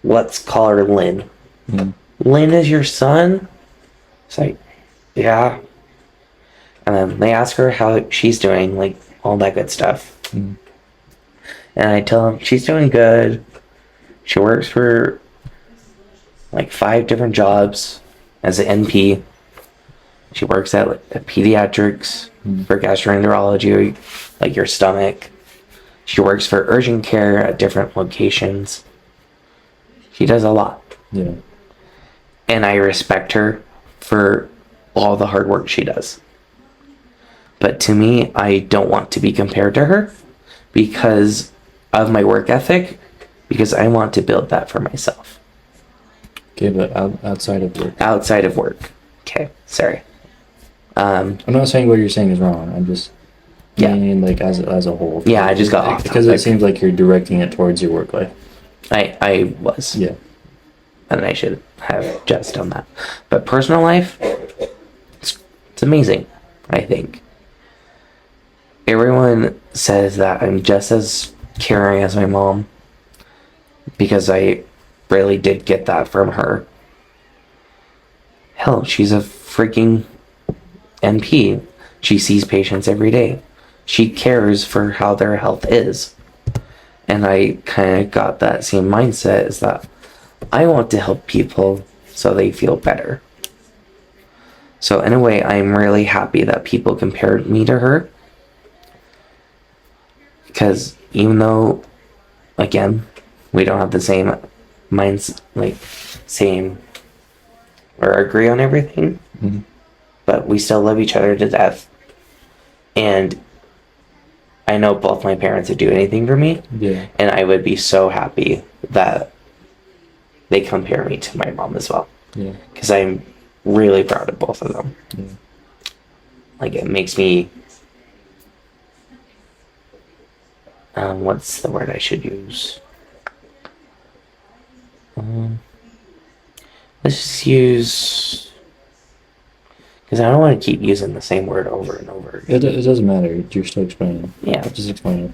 let's call her Lynn. Lynn is your son? It's like, yeah. And then they ask her how she's doing, like all that good stuff. And I tell them she's doing good. She works for like 5 different jobs as an NP. She works at pediatrics for gastroenterology, like your stomach. She works for urgent care at different locations. She does a lot. Yeah. And I respect her for all the hard work she does. But to me, I don't want to be compared to her because of my work ethic, because I want to build that for myself. Okay, but outside of work. Outside of work. Okay, sorry. I'm not saying what you're saying is wrong. I'm just meaning like as a whole. Yeah, I just got off because it seems like you're directing it towards your work life. I was. Yeah. And I should have just done that. But personal life, it's amazing, I think. Everyone says that I'm just as caring as my mom because I really did get that from her. Hell, she's a freaking NP. She sees patients every day. She cares for how their health is. And I kind of got that same mindset, is that I want to help people so they feel better. So in a way, I'm really happy that people compared me to her. Because even though, again, we don't have the same minds, like, same, or agree on everything, but we still love each other to death. And I know both my parents would do anything for me. Yeah. And I would be so happy that they compare me to my mom as well. Yeah. Because I'm really proud of both of them. Yeah. Like, it makes me... what's the word I should use? Let's just use, because I don't want to keep using the same word over and over again. It doesn't matter. You're still explaining. Yeah. Just explain it.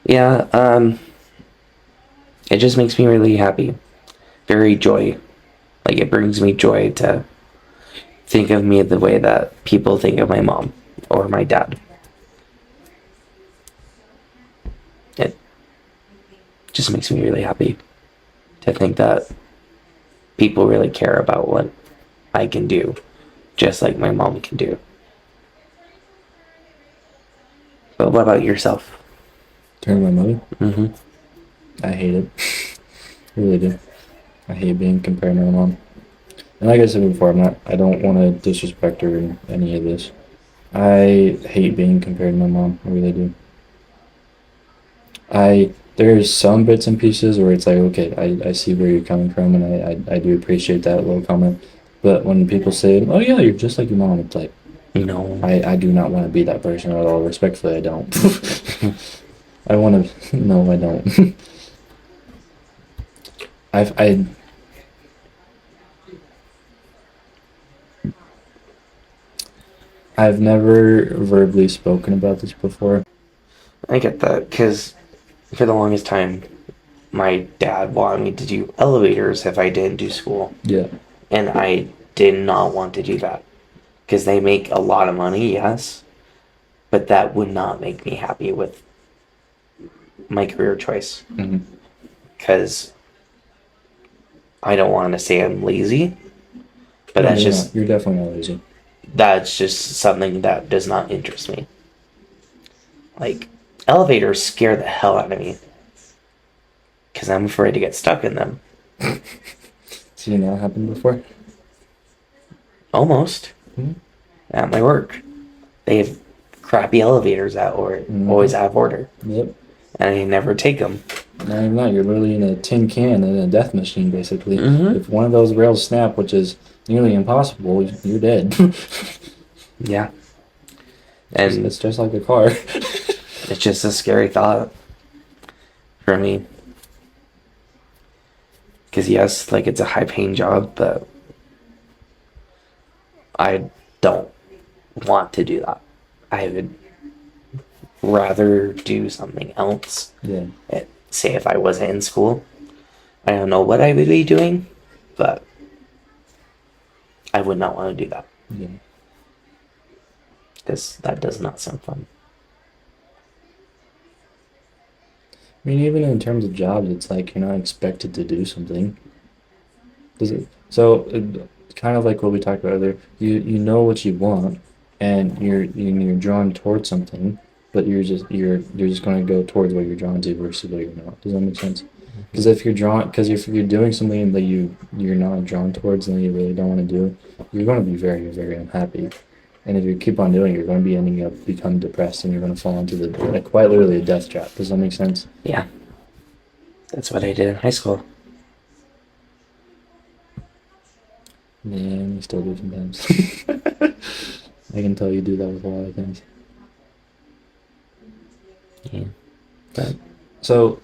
Yeah, it just makes me really happy. Very joy. Like, it brings me joy to think of me the way that people think of my mom or my dad. It just makes me really happy to think that people really care about what I can do, just like my mom can do. But what about yourself? Turn to my mother? Mm-hmm. I hate it. I really do. I hate being compared to my mom. And like I said before, I don't want to disrespect her in any of this. I hate being compared to my mom. I really do. There's some bits and pieces where it's like, okay, I see where you're coming from, and I do appreciate that little comment. But when people say, oh yeah, you're just like your mom, it's like, No. I do not want to be that person at all. Respectfully, I don't. I want to, no, I don't. I've never verbally spoken about this before. I get that, because for the longest time, my dad wanted me to do elevators if I didn't do school. Yeah. And I did not want to do that. Because they make a lot of money, yes. But that would not make me happy with my career choice. Because I don't want to say I'm lazy. But No, that's just... You're definitely not lazy. That's just something that does not interest me. Like, elevators scare the hell out of me. Because I'm afraid to get stuck in them. Seen that happen before? Almost. At my work. They have crappy elevators that always out of order. Yep. And I never take them. No, you're not. You're literally in a tin can in a death machine, basically. Mm-hmm. If one of those rails snap, which is nearly impossible, you're dead. Yeah. And it's just like a car. it's just a scary thought for me. Because yes, like, it's a high-paying job, but I don't want to do that. I would rather do something else. Yeah. Say if I wasn't in school, I don't know what I would be doing, but I would not want to do that. Yeah. Because that does not sound fun. I mean, even in terms of jobs, it's like you're not expected to do something. Kind of like what we talked about earlier. You know what you want, and you're drawn towards something, but you're just going to go towards what you're drawn to versus what you're not. Does that make sense? Because if you're doing something that you're not drawn towards and that you really don't want to do, you're going to be very, very unhappy. And if you keep on doing it, you're going to be ending up become depressed, and you're going to fall into quite literally a death trap. Does that make sense? Yeah. That's what I did in high school. Yeah, we still do sometimes. I can tell you do that with a lot of things. Yeah. But So,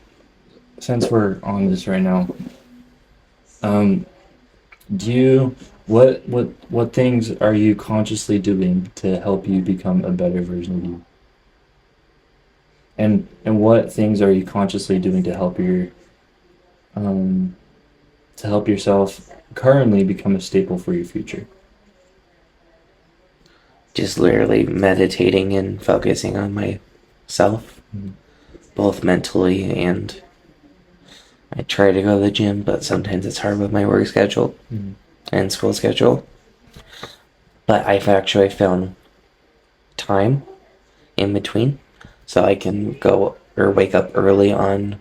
since we're on this right now, what things are you consciously doing to help you become a better version of you? And what things are you consciously doing to help yourself currently become a staple for your future? just literally meditating and focusing on myself, both mentally, and I try to go to the gym, but sometimes it's hard with my work schedule and school schedule. But I've actually found time in between, so I can go or wake up early on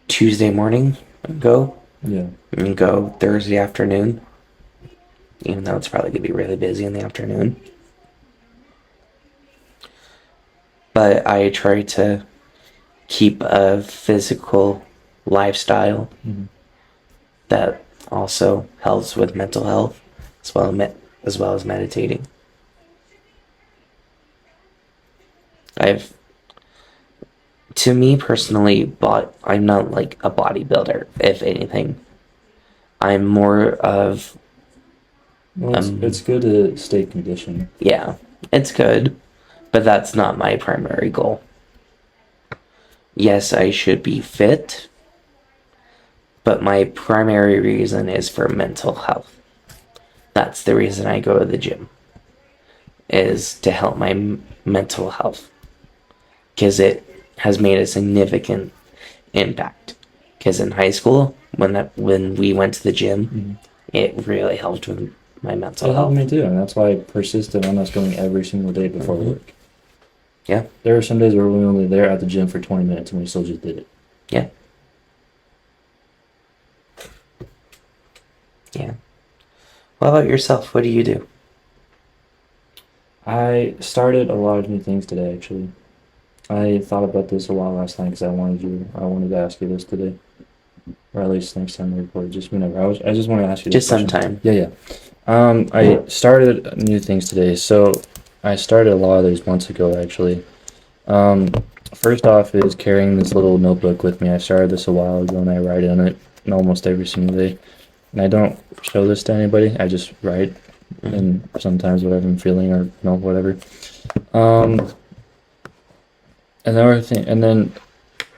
Tuesday morning and go. Yeah. And go Thursday afternoon, even though it's probably going to be really busy in the afternoon. But I try to keep a physical lifestyle that also helps with mental health, as well as meditating. I've to me personally, I'm not like a bodybuilder. If anything, I'm more of Well, it's good to stay conditioned. yeah, it's good, but that's not my primary goal. Yes, I should be fit, but my primary reason is for mental health. That's the reason I go to the gym, is to help my mental health, because it has made a significant impact. Because in high school, when we went to the gym, it really helped with my mental It helped health. me too, and that's why I persisted on us going every single day before work. Yeah. There were some days where we were only there at the gym for 20 minutes and we still just did it. Yeah. Yeah. What about yourself? What do you do? I started a lot of new things today, actually. I thought about this a while last night because I wanted to ask you this today, or at least next time we record, just whenever. I just want to ask you this Just question. sometime. Yeah. I started new things today, so I started a lot of these months ago, actually. First off is carrying this little notebook with me. I started this a while ago, and I write in it almost every single day. And I don't show this to anybody. I just write, and sometimes whatever I'm feeling, or whatever. Another thing, and then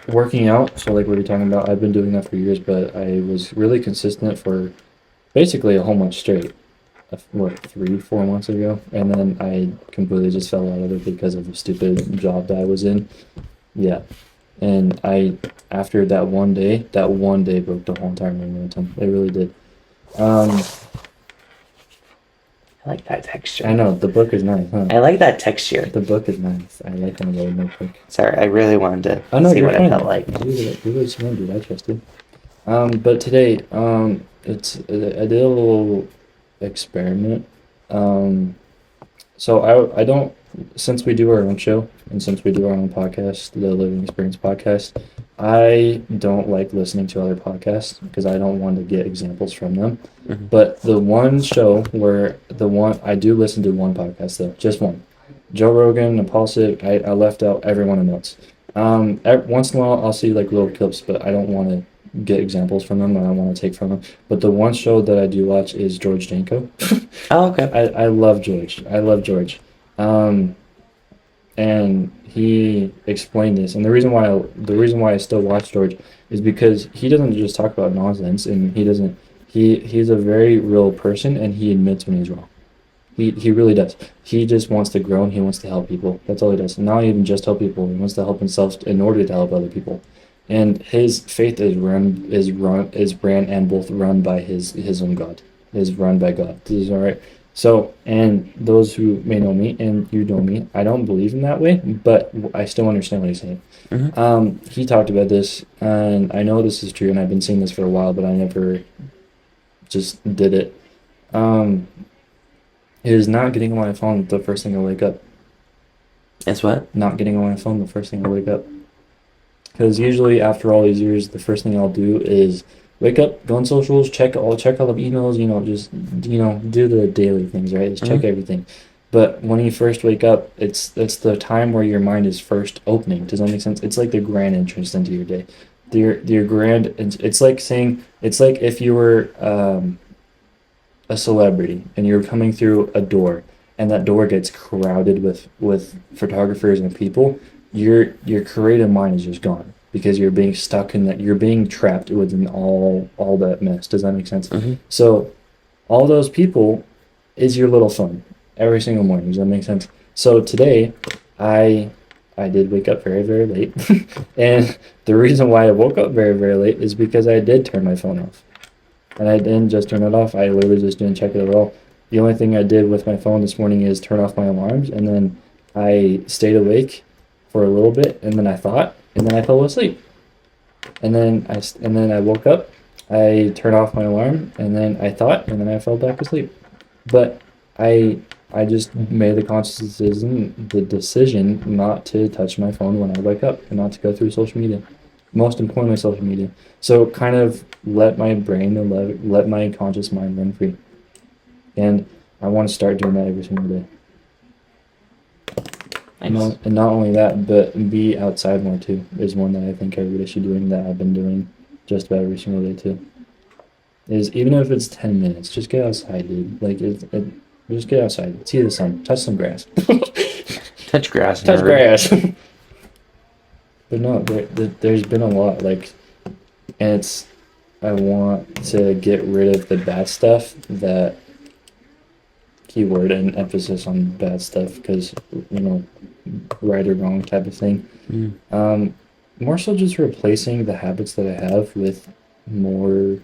working out. So like what you're talking about, I've been doing that for years, but I was really consistent for basically a whole month straight. 3-4 months ago, and then I completely just fell out of it because of a stupid job that I was in. Yeah, and after that one day broke the whole entire momentum. It really did. I like that texture. I know the book is nice, huh? I like that texture. The book is nice. I like when I wrote a notebook. Sorry, I really wanted to see you're what fine. it felt like. Do what you want, dude. I trust you. But today, I did a little experiment. So I don't, since we do our own show and since we do our own podcast, the Living Experience Podcast, I don't like listening to other podcasts because I don't want to get examples from them. But the one show I do listen to one podcast though, just one. Joe Rogan, Impulsive, I left out every one of the notes. Once in a while I'll see like little clips, but I don't want to get examples from them, and I want to take from them. But the one show that I do watch is George Janko. Oh, okay. I love George. And he explained this, and the reason why I still watch George is because he doesn't just talk about nonsense, and he's a very real person, and he admits when he's wrong. He really does. He just wants to grow, and he wants to help people. That's all he does. Not even just help people. He wants to help himself in order to help other people. And his faith is ran and both run by his own God. Is run by God. This is all right. So, and those who may know me, and you know me, I don't believe in that way, but I still understand what he's saying. He talked about this, and I know this is true, and I've been seeing this for a while, but I never just did it. Is not getting on my phone the first thing I wake up. It's what? Not getting on my phone the first thing I wake up. Because usually after all these years, the first thing I'll do is wake up, go on socials, check all the emails, just do the daily things, right? Just check everything. But when you first wake up, it's the time where your mind is first opening. Does that make sense? It's like the grand entrance into your day. Your grand. It's like if you were a celebrity and you're coming through a door, and that door gets crowded with photographers and people. Your creative mind is just gone because you're being stuck in that. You're being trapped within all that mess. Does that make sense? So all those people is your little phone every single morning. Does that make sense? So today I did wake up very, very late. And the reason why I woke up very, very late is because I did turn my phone off. And I didn't just turn it off. I literally just didn't check it at all. The only thing I did with my phone this morning is turn off my alarms, and then I stayed awake for a little bit, and then I thought, and then I fell asleep. And then I woke up, I turned off my alarm, and then I thought, and then I fell back asleep. But I just made the conscious decision not to touch my phone when I wake up and not to go through social media. Most importantly, social media. So kind of let my brain and let my conscious mind run free. And I want to start doing that every single day. Nice. And not only that, but be outside more too is one that I think everybody should be doing, that I've been doing just about every single day too. Is even if it's 10 minutes, just get outside, dude. Like, just get outside, see the sun, touch some grass. Touch grass. Touch nerd. grass. But no, there's been a lot, like, and I want to get rid of the bad stuff, that keyword and emphasis on bad stuff, because, right or wrong type of thing. More so just replacing the habits that I have with more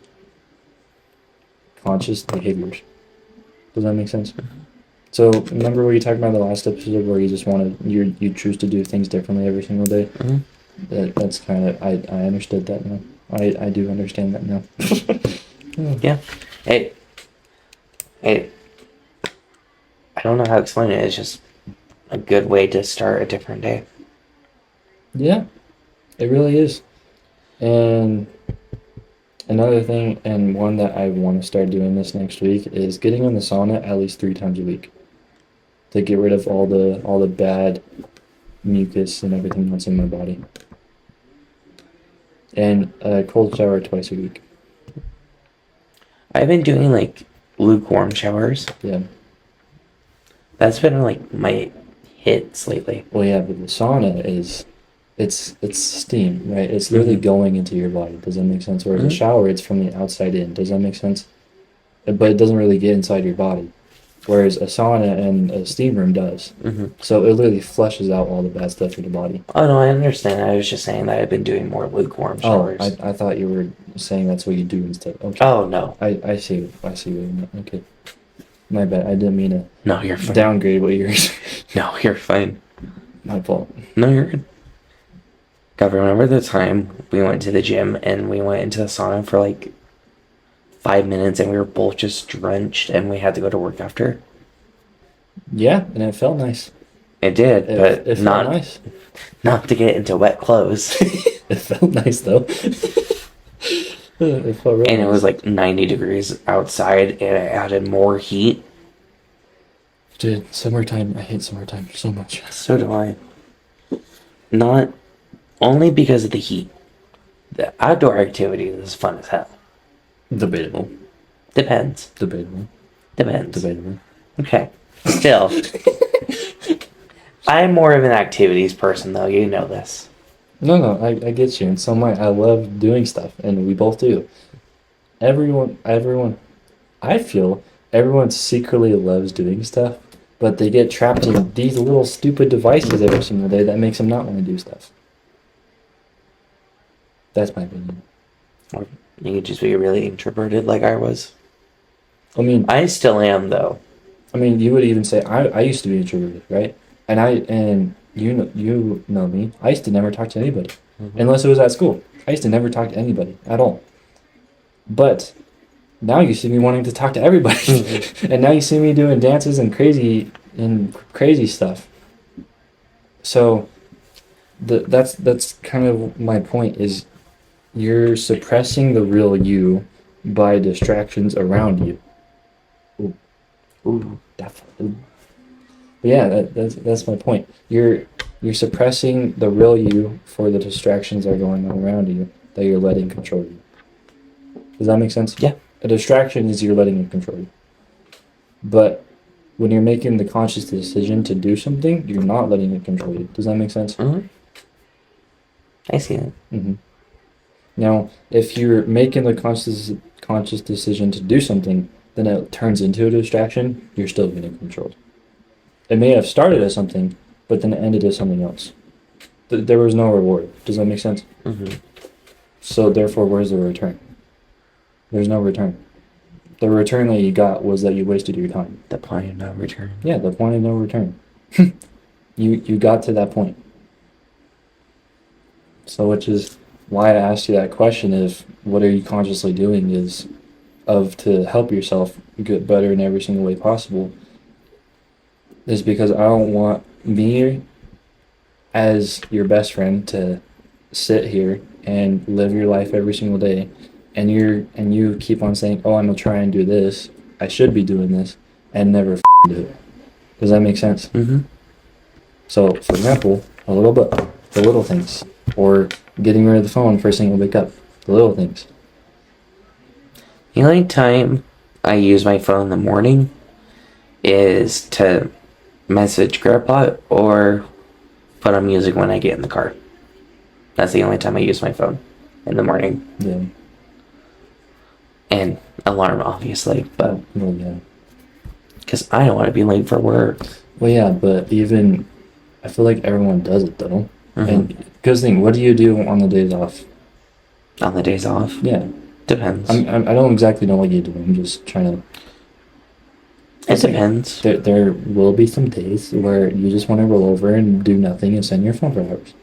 conscious behaviors. Does that make sense? So remember what you talked about in the last episode, where you just you choose to do things differently every single day? That's kind of, I understood that now. I do understand that now. Yeah. Hey, I don't know how to explain it. It's just a good way to start a different day. Yeah, it really is. And another thing, and one that I want to start doing this next week, is getting in the sauna at least 3 times a week, to get rid of all the bad mucus and everything that's in my body. And a cold shower twice a week. I've been doing like lukewarm showers. Yeah. That's been like my hits lately. Well, yeah, but the sauna is, it's steam, right? It's literally going into your body. Does that make sense? Whereas a shower, it's from the outside in. Does that make sense? But it doesn't really get inside your body. Whereas a sauna and a steam room does. So it literally flushes out all the bad stuff in your body. Oh no, I understand. I was just saying that I've been doing more lukewarm showers. Oh, I thought you were saying that's what you do instead. Okay. Oh no. I see what you mean. Okay. My bad. I didn't mean to No, you're fine. downgrade what you're No, you're fine. My fault. No, you're good. God, remember the time we went to the gym and we went into the sauna for like 5 minutes and we were both just drenched and we had to go to work after? Yeah, and it felt nice. It did, but it not felt nice. Not to get into wet clothes. It felt nice though. It felt really And it nice. was like 90 degrees outside and it added more heat. Dude, summertime, I hate summertime so much. So do I. Not only because of the heat. The outdoor activity is fun as hell. Debatable. Depends. Debatable. Depends. Debatable. Okay. Still. I'm more of an activities person, though. You know this. No, I get you. And so am I. I love doing stuff, and we both do. Everyone, I feel everyone secretly loves doing stuff, but they get trapped in these little stupid devices every single day that makes them not want to do stuff. That's my opinion. Or you could just be really introverted like I was. I mean, I still am, though. you would even say I used to be introverted, right? And you know me. I used to never talk to anybody, unless it was at school. I used to never talk to anybody at all. But now you see me wanting to talk to everybody, and now you see me doing dances and crazy stuff. So that's kind of my point, is you're suppressing the real you by distractions around you. Ooh, definitely. But yeah, that's my point. You're suppressing the real you for the distractions that are going on around you that you're letting control you. Does that make sense? Yeah. A distraction is you're letting it control you. But when you're making the conscious decision to do something, you're not letting it control you. Does that make sense? I see it. Now, if you're making the conscious decision to do something, then it turns into a distraction, you're still getting controlled. It may have started as something, but then it ended as something else. There was no reward. Does that make sense? So therefore, where's the return? There's no return. The return that you got was that you wasted your time. The point of no return. Yeah, the point of no return. You got to that point. So which is why I asked you that question, is what are you consciously doing to help yourself get better in every single way possible, is because I don't want me as your best friend to sit here and live your life every single day, and you keep on saying, oh, I'm gonna try and do this, I should be doing this, and never do it. Does that make sense? So, for example, a little bit, the little things, or getting rid of the phone first thing you wake up, the little things. The only time I use my phone in the morning is to message Grandpa or put on music when I get in the car. That's the only time I use my phone in the morning. Yeah. And alarm, obviously, but Well, yeah. because I don't want to be late for work. Well, yeah, but even I feel like everyone does it though. Mhm. And because thing, what do you do on the days off? On the days off, Yeah, depends. I don't exactly know what you do. I'm just trying to. It depends. There will be some days where you just want to roll over and do nothing and send your phone for hours.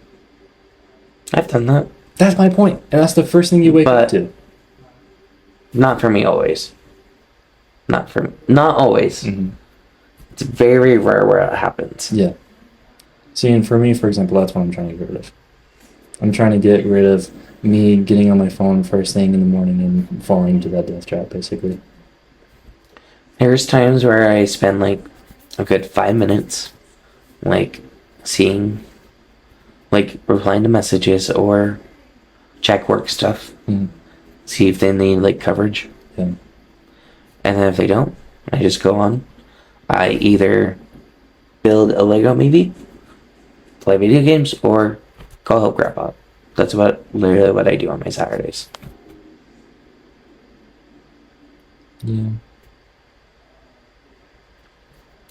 I've done that. That's my point, and that's the first thing you wake up to. Not for me always. Not always. Mm-hmm. It's very rare where it happens. Yeah. See, and for me, for example, that's what I'm trying to get rid of. I'm trying to get rid of me getting on my phone first thing in the morning and falling into that death trap, basically. There's times where I spend like a good 5 minutes, like seeing, like replying to messages or check work stuff, see if they need like coverage. Yeah. And then if they don't, I just go on. I either build a Lego maybe, play video games, or go help Grandpa. That's literally what I do on my Saturdays. Yeah.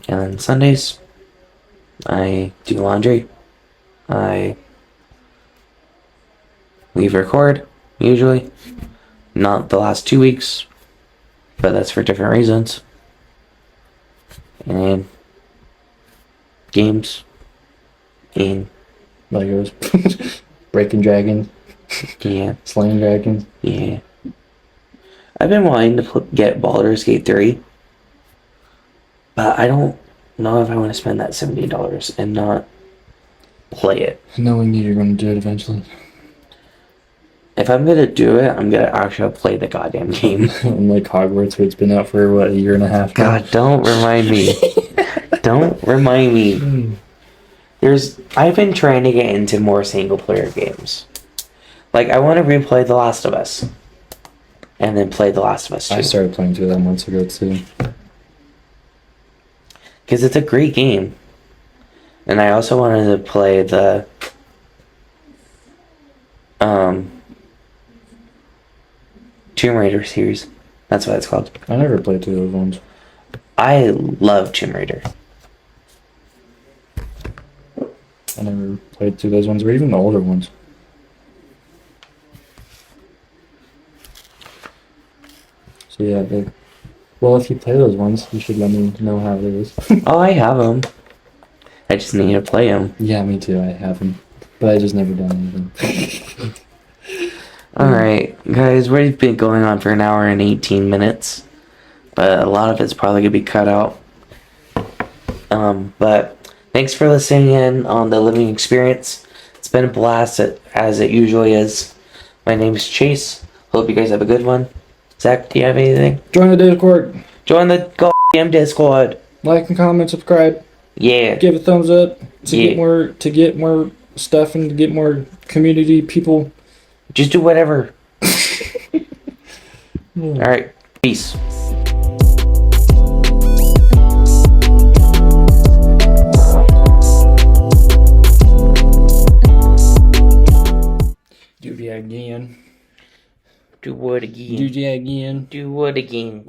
And then Sundays, I do laundry. I leave record, usually. Not the last 2 weeks, but that's for different reasons. And games. And Legos. Breaking dragons. yeah. Slaying dragons. Yeah. I've been wanting to get Baldur's Gate 3. But I don't know if I want to spend that $70 and not play it. Knowing you're going to do it eventually. If I'm going to do it, I'm going to actually play the goddamn game. Unlike Hogwarts, where it's been out for, what, a year and a half now? God, don't remind me. Don't remind me. I've been trying to get into more single-player games. Like, I want to replay The Last of Us. And then play The Last of Us 2. I started playing through that months ago, too. Because it's a great game. And I also wanted to play the Tomb Raider series. That's what it's called. I never played through those ones. I love Tomb Raider. I never played through those ones, or even the older ones. So yeah, well, if you play those ones, you should let me know how it is. Oh, I have them. I just need to play them. Yeah, me too. I have them, but I just never done anything. Alright, guys, we've been going on for an hour and 18 minutes. But a lot of it's probably going to be cut out. But thanks for listening in on The Living Experience. It's been a blast, as it usually is. My name is Chase. Hope you guys have a good one. Zach, do you have anything? Join the Discord. Join the goddamn Discord. Like and comment, subscribe. Yeah. Give a thumbs up to Yeah. get more stuff and to get more community people. Just do whatever. Alright, peace. Do that again. Do what again? Do that again. Do what again?